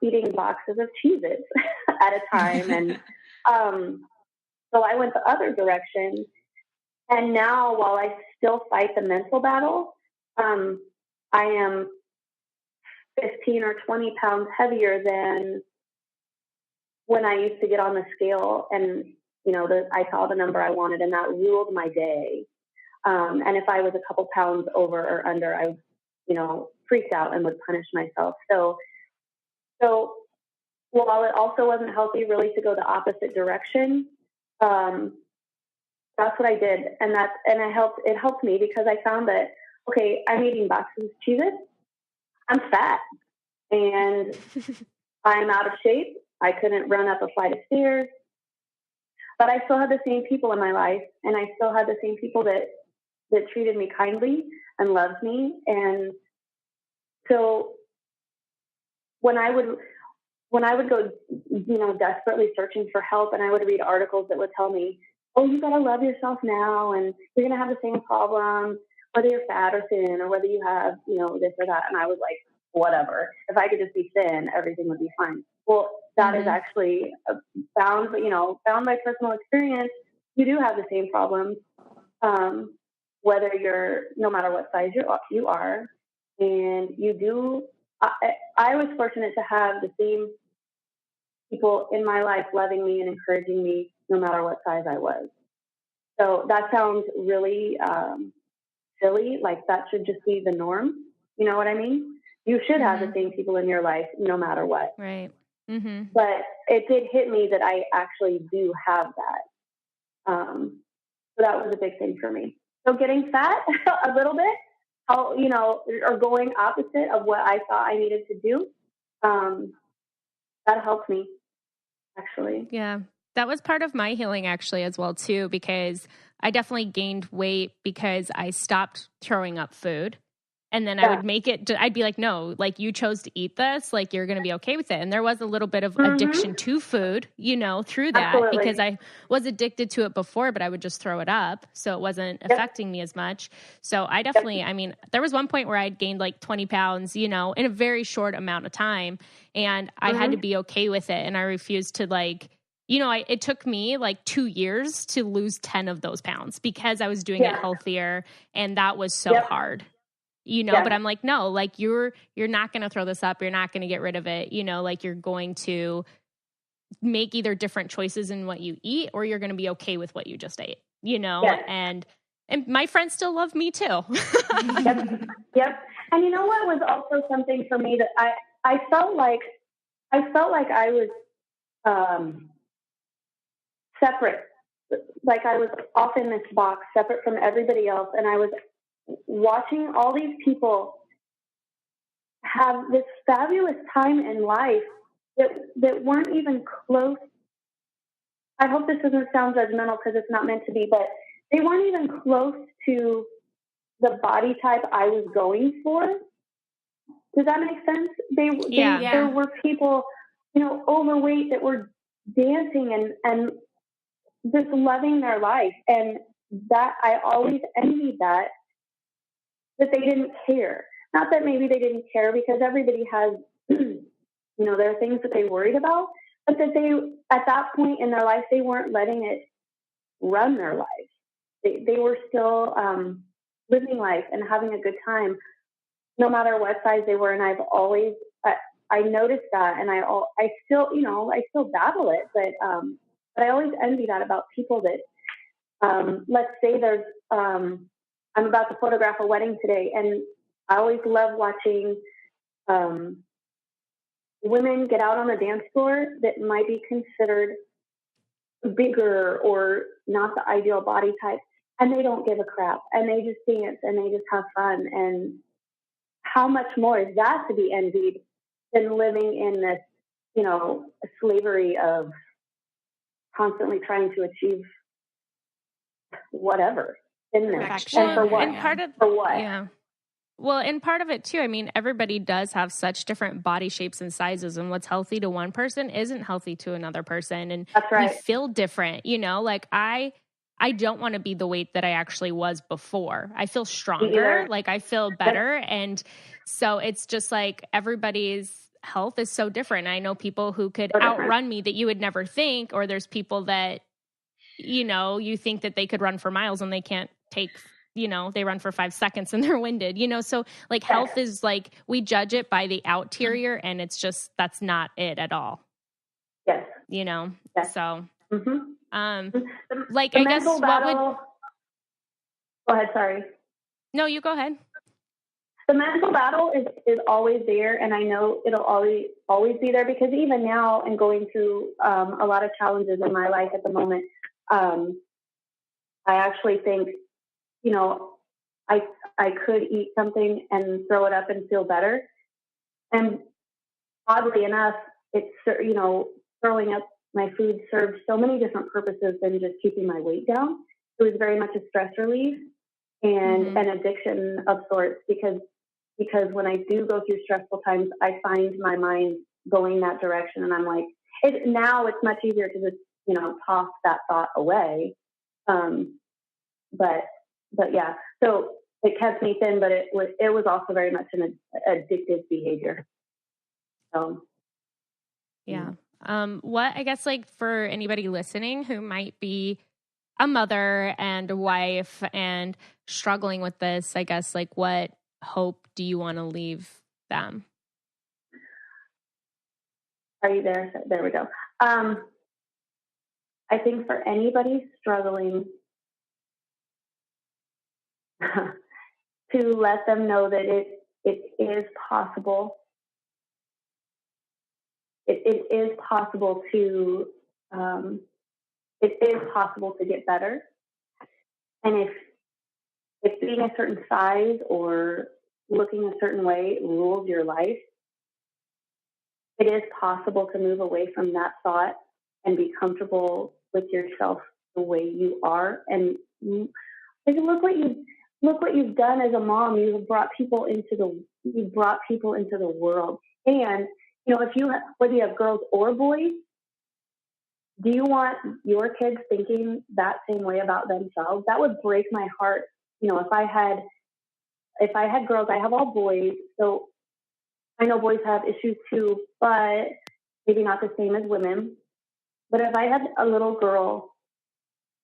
eating boxes of Cheez-Its at a time. And so I went the other direction. And now, while I still fight the mental battle, I am 15 or 20 pounds heavier than when I used to get on the scale and, I saw the number I wanted, and that ruled my day. And if I was a couple pounds over or under, I, freaked out and would punish myself. So while it also wasn't healthy really to go the opposite direction, that's what I did. And it helped me because I found that, okay, I'm eating boxes of Cheez-Its. I'm fat and I'm out of shape. I couldn't run up a flight of stairs, but I still had the same people in my life, and I still had the same people that treated me kindly and loved me. And so when I would go, desperately searching for help, and I would read articles that would tell me, oh, you got to love yourself now, and you're going to have the same problem, whether you're fat or thin, or whether you have, this or that. And I was like, whatever. If I could just be thin, everything would be fine. Well, that is actually found by personal experience. You do have the same problems, whether no matter what size you are. And you do, I was fortunate to have the same people in my life loving me and encouraging me no matter what size I was. So that sounds really silly, like that should just be the norm. You know what I mean? You should have the same people in your life no matter what. Right. Mm-hmm. But it did hit me that I actually do have that. So that was a big thing for me. So getting fat a little bit, or going opposite of what I thought I needed to do, that helped me, actually. Yeah. That was part of my healing actually as well too, because I definitely gained weight because I stopped throwing up food. And then I would make it, I'd be like, no, like you chose to eat this, like you're going to be okay with it. And there was a little bit of addiction to food, through that. Absolutely. Because I was addicted to it before, but I would just throw it up. So it wasn't affecting me as much. So I definitely, there was one point where I'd gained like 20 pounds, in a very short amount of time. And I had to be okay with it. And I refused to it took me like 2 years to lose 10 of those pounds because I was doing it healthier. And that was so hard. but I'm like, no, like you're not going to throw this up. You're not going to get rid of it. Like you're going to make either different choices in what you eat, or you're going to be okay with what you just ate, and my friends still love me too. Yep. And you know what was also something for me that I felt like I was separate, like I was off in this box, separate from everybody else. And I was watching all these people have this fabulous time in life that weren't even close. I hope this doesn't sound judgmental because it's not meant to be, but they weren't even close to the body type I was going for. Does that make sense? There were people, overweight that were dancing and just loving their life. And that I always envied that they didn't care. Not that maybe they didn't care, because everybody has, there are things that they worried about, but that they, at that point in their life, they weren't letting it run their life. They were still living life and having a good time, no matter what size they were. And I've always, I noticed that, and I still battle it, but I always envy that about people that, let's say there's, I'm about to photograph a wedding today, and I always love watching women get out on the dance floor that might be considered bigger or not the ideal body type, and they don't give a crap, and they just dance and they just have fun. And how much more is that to be envied than living in this, slavery of constantly trying to achieve whatever in this. And for what? For what? Yeah. Well, and part of it too, I mean, everybody does have such different body shapes and sizes, and what's healthy to one person isn't healthy to another person. And that's right. We feel different, like I don't want to be the weight that I actually was before. I feel stronger, like I feel better. And so it's just like everybody's health is so different. I know people who could outrun me that you would never think, or there's people that, you think that they could run for miles and they can't take, they run for 5 seconds and they're winded, so like health is like, we judge it by the outerior, and it's just, that's not it at all. Yes. So, like, the I guess battle, what would, go ahead. Sorry. No, you go ahead. The mental battle is always there, and I know it'll always be there, because even now, and going through a lot of challenges in my life at the moment, I actually think, I could eat something and throw it up and feel better. And oddly enough, it's, throwing up my food served so many different purposes than just keeping my weight down. It was very much a stress relief and an addiction of sorts, because when I do go through stressful times, I find my mind going that direction, and I'm like, now it's much easier to just, toss that thought away. But yeah, so it kept me thin, but it was also very much an addictive behavior. So, yeah. What, I guess, like, for anybody listening who might be a mother and a wife and struggling with this, I guess, like, what hope do you want to leave them? Are you there? There we go. I think for anybody struggling, to let them know that it is possible. It is possible to get better. And if being a certain size or looking a certain way rules your life, it is possible to move away from that thought and be comfortable with yourself the way you are. And look what you've done as a mom. You've brought people into the world. And whether you have girls or boys, do you want your kids thinking that same way about themselves? That would break my heart. If I had girls, I have all boys, so I know boys have issues too, but maybe not the same as women. But if I had a little girl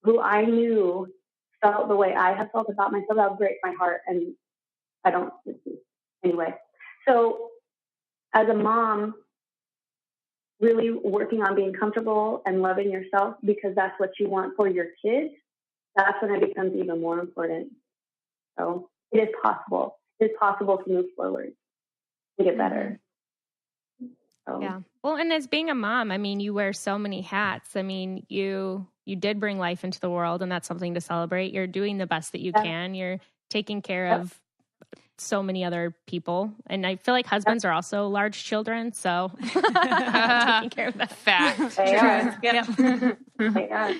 who I knew felt the way I have felt about myself, that would break my heart. And Anyway. So as a mom, really working on being comfortable and loving yourself because that's what you want for your kids, that's when it becomes even more important. So it is possible. It is possible to move forward and get better. So. Yeah. Well, and as being a mom, I mean, you wear so many hats. I mean, you did bring life into the world, and that's something to celebrate. You're doing the best that you can. You're taking care of so many other people. And I feel like husbands are also large children, so taking care of that. Fact. They are. Yep. They are.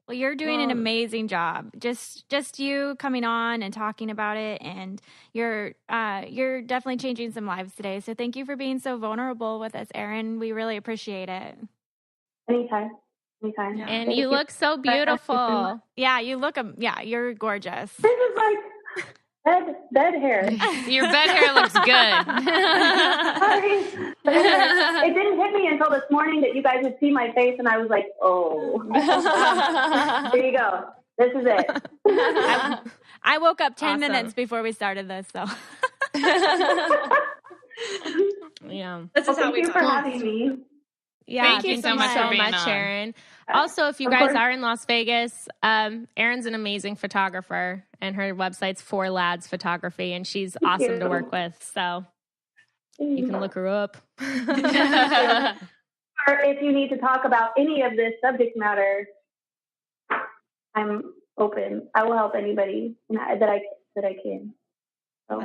Well, you're doing an amazing job. Just you coming on and talking about it, and you're definitely changing some lives today. So thank you for being so vulnerable with us, Erin. We really appreciate it. Anytime. Yeah. And you look so beautiful. Yeah, you're gorgeous. This is like bed hair. Your bed hair looks good. Sorry. It didn't hit me until this morning that you guys would see my face, and I was like, oh. There you go. This is it. I woke up 10 minutes before we started this, so. Yeah. This is how Thank we you for talk. having me. Yeah, Thank you so much for being on. Erin. Also, if you guys are in Las Vegas, Erin's an amazing photographer, and her website's 4 Lads Photography, and she's awesome to work with. So you can look her up. Or if you need to talk about any of this subject matter, I'm open. I will help anybody that I can. So.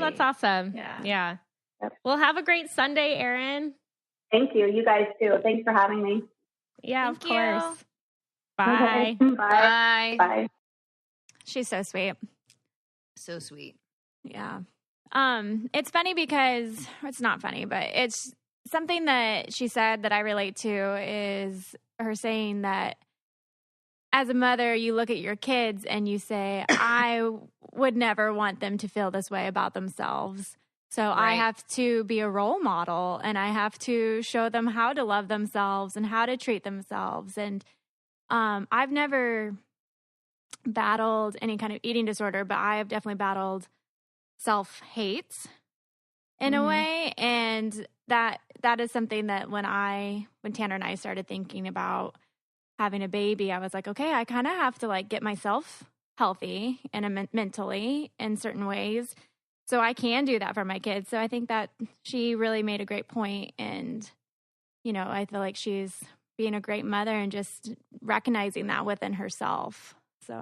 That's awesome. Yeah. Yep. Well, have a great Sunday, Erin. Thank you. You guys too. Thanks for having me. Yeah, Thank of course. you. Bye. Okay. Bye. Bye. Bye. She's so sweet. So sweet. Yeah. It's funny because it's not funny, but it's something that she said that I relate to is her saying that as a mother, you look at your kids and you say, I would never want them to feel this way about themselves. So I have to be a role model, and I have to show them how to love themselves and how to treat themselves. And I've never battled any kind of eating disorder, but I have definitely battled self-hate in a way. And that is something that when Tanner and I started thinking about having a baby, I was like, okay, I kind of have to like get myself healthy and mentally in certain ways, so I can do that for my kids. So I think that she really made a great point, and I feel like she's being a great mother and just recognizing that within herself. So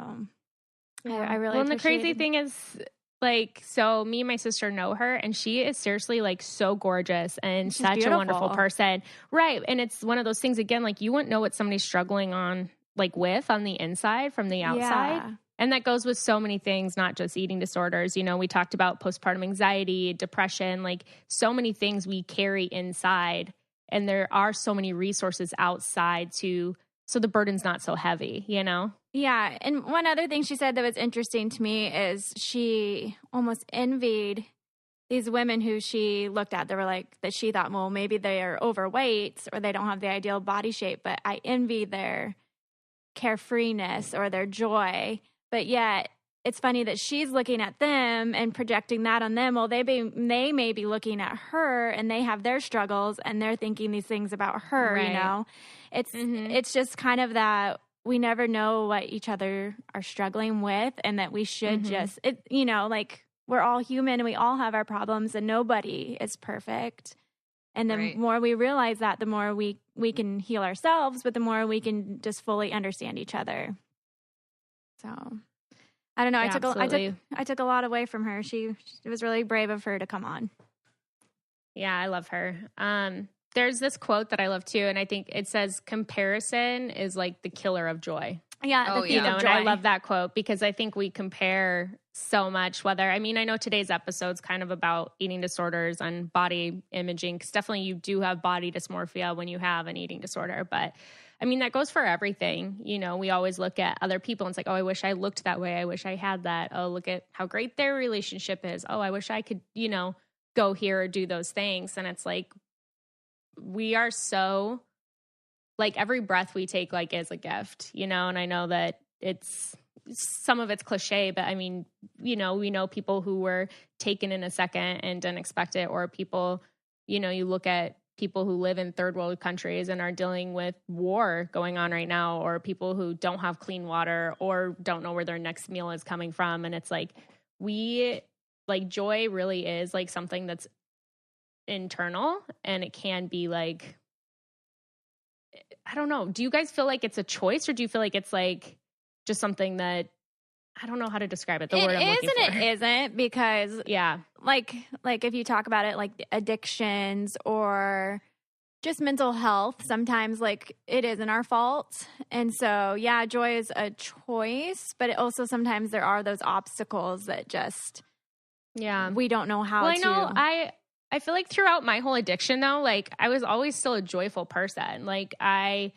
I really. Well, and the crazy thing is, like, so me and my sister know her, and she is seriously like so gorgeous and She's such beautiful. a wonderful person. Right. And it's one of those things, again, like you wouldn't know what somebody's struggling on, like with on the inside from the outside. Yeah. And that goes with so many things, not just eating disorders. We talked about postpartum anxiety, depression, like so many things we carry inside. And there are so many resources outside so the burden's not so heavy, Yeah. And one other thing she said that was interesting to me is she almost envied these women who she looked at. They were like, that she thought, well, maybe they're overweight or they don't have the ideal body shape, but I envy their carefreeness or their joy. But yet it's funny that she's looking at them and projecting that on them. Well, they may be looking at her and they have their struggles and they're thinking these things about her, Right. It's just kind of that we never know what each other are struggling with, and that we should just, like we're all human and we all have our problems and nobody is perfect. And the more we realize that, the more we can heal ourselves, but the more we can just fully understand each other. So I don't know. Yeah, I took a lot away from her. It was really brave of her to come on. Yeah, I love her. There's this quote that I love too, and I think it says, comparison is like the killer of joy. Yeah, the thief of and joy. I love that quote because I think we compare so much, I know today's episode's kind of about eating disorders and body imaging, because definitely you do have body dysmorphia when you have an eating disorder, but I mean, that goes for everything. We always look at other people and it's like, oh, I wish I looked that way. I wish I had that. Oh, look at how great their relationship is. Oh, I wish I could, go here or do those things. And it's like, we are so, like, every breath we take, like, is a gift, and I know that it's some of it's cliche, but I mean, we know people who were taken in a second and didn't expect it, or people, you look at people who live in third world countries and are dealing with war going on right now, or people who don't have clean water or don't know where their next meal is coming from. And it's like, joy really is like something that's internal, and it can be like, I don't know. Do you guys feel like it's a choice, or do you feel like it's like just something that, I don't know how to describe it. The word I'm looking for. It isn't, because like if you talk about it, like addictions or just mental health, sometimes like it isn't our fault. And so, yeah, joy is a choice, but it also sometimes there are those obstacles that just, we don't know how to. I know. I feel like throughout my whole addiction though, like I was always still a joyful person. Like I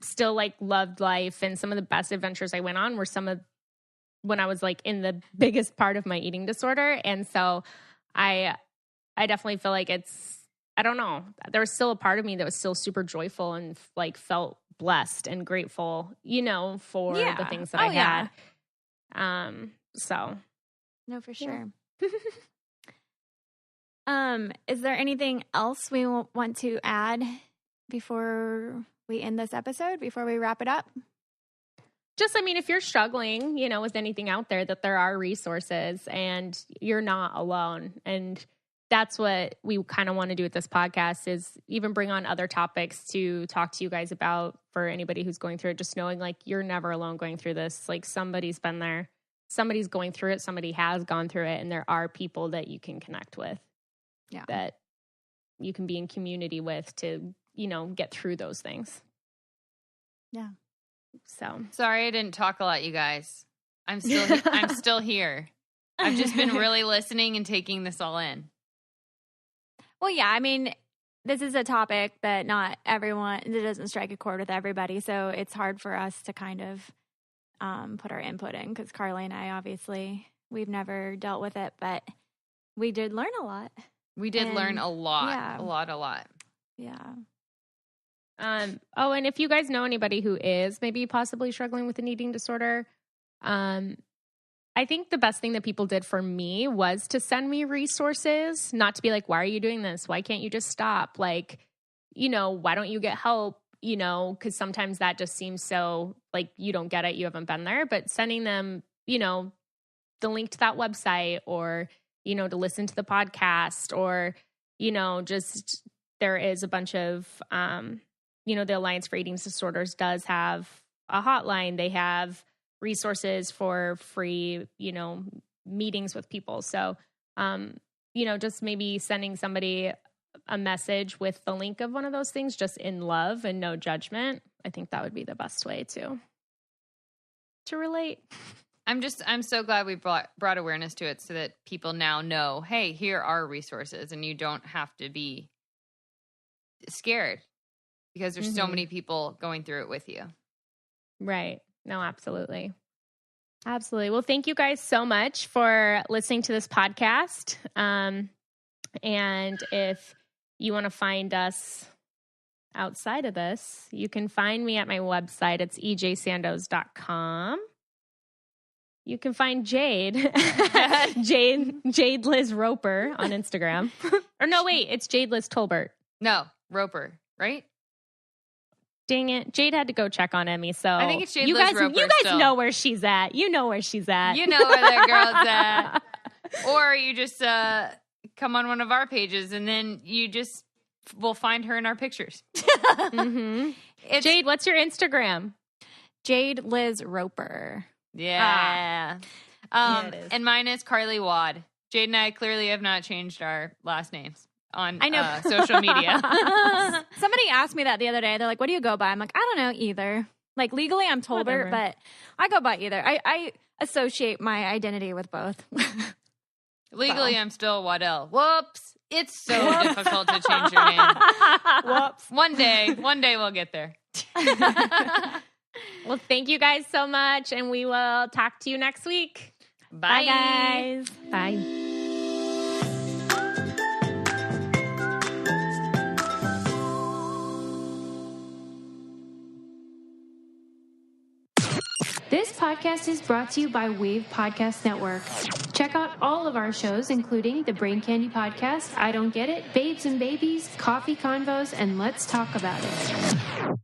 still like loved life, and some of the best adventures I went on were when I was like in the biggest part of my eating disorder. And so I definitely feel like I don't know, there was still a part of me that was still super joyful and like felt blessed and grateful, for the things that I had. So. No, for sure. Is there anything else we want to add before we end this episode, before we wrap it up? Just, I mean, if you're struggling, with anything out there, that there are resources and you're not alone. And that's what we kind of want to do with this podcast, is even bring on other topics to talk to you guys about, for anybody who's going through it, just knowing like you're never alone going through this. Like somebody's been there, somebody's going through it, somebody has gone through it, and there are people that you can connect with, that you can be in community with to, get through those things. Yeah. So sorry I didn't talk a lot, you guys. I'm still here. I've just been really listening and taking this all in. Well, yeah, I mean, this is a topic that not everyone, it doesn't strike a chord with everybody, so it's hard for us to kind of put our input in, because Carly and I, obviously, we've never dealt with it, but we did learn a lot. We did learn a lot. Yeah. A lot. Yeah. And if you guys know anybody who is maybe possibly struggling with an eating disorder, I think the best thing that people did for me was to send me resources, not to be like, why are you doing this? Why can't you just stop? Like, why don't you get help? Because sometimes that just seems so like you don't get it. You haven't been there, but sending them, the link to that website, or, to listen to the podcast, or, just there is a bunch of, the Alliance for Eating Disorders does have a hotline. They have resources for free, meetings with people. So, just maybe sending somebody a message with the link of one of those things, just in love and no judgment. I think that would be the best way to relate. I'm so glad we brought awareness to it, so that people now know, hey, here are resources, and you don't have to be scared, because there's so many people going through it with you. Right. No, absolutely. Absolutely. Well, thank you guys so much for listening to this podcast. And if you want to find us outside of this, you can find me at my website. It's ejsandos.com. You can find Jade, Jade Liz Roper on Instagram. Or no, wait, it's Jade Liz Tolbert. No, Roper, right? Dang it. Jade had to go check on Emmy, so I think it's Jade Liz Roper. You guys know where she's at. You know where she's at. You know where that girl's at. Or you just come on one of our pages, and then you just will find her in our pictures. Jade, what's your Instagram? Jade Liz Roper. Yeah. And mine is Carly Wad. Jade and I clearly have not changed our last names on social media. Somebody asked me that the other day. They're like, what do you go by? I'm like, I don't know either. Like, legally I'm Tolbert, but I go by either. I associate my identity with both. Legally, I'm still Waddell. Whoops. It's so difficult to change your name. Whoops. One day we'll get there. Well, thank you guys so much, and we will talk to you next week. Bye, guys. Bye. This podcast is brought to you by Wave Podcast Network. Check out all of our shows, including the Brain Candy Podcast, I Don't Get It, Babes and Babies, Coffee Convos, and Let's Talk About It.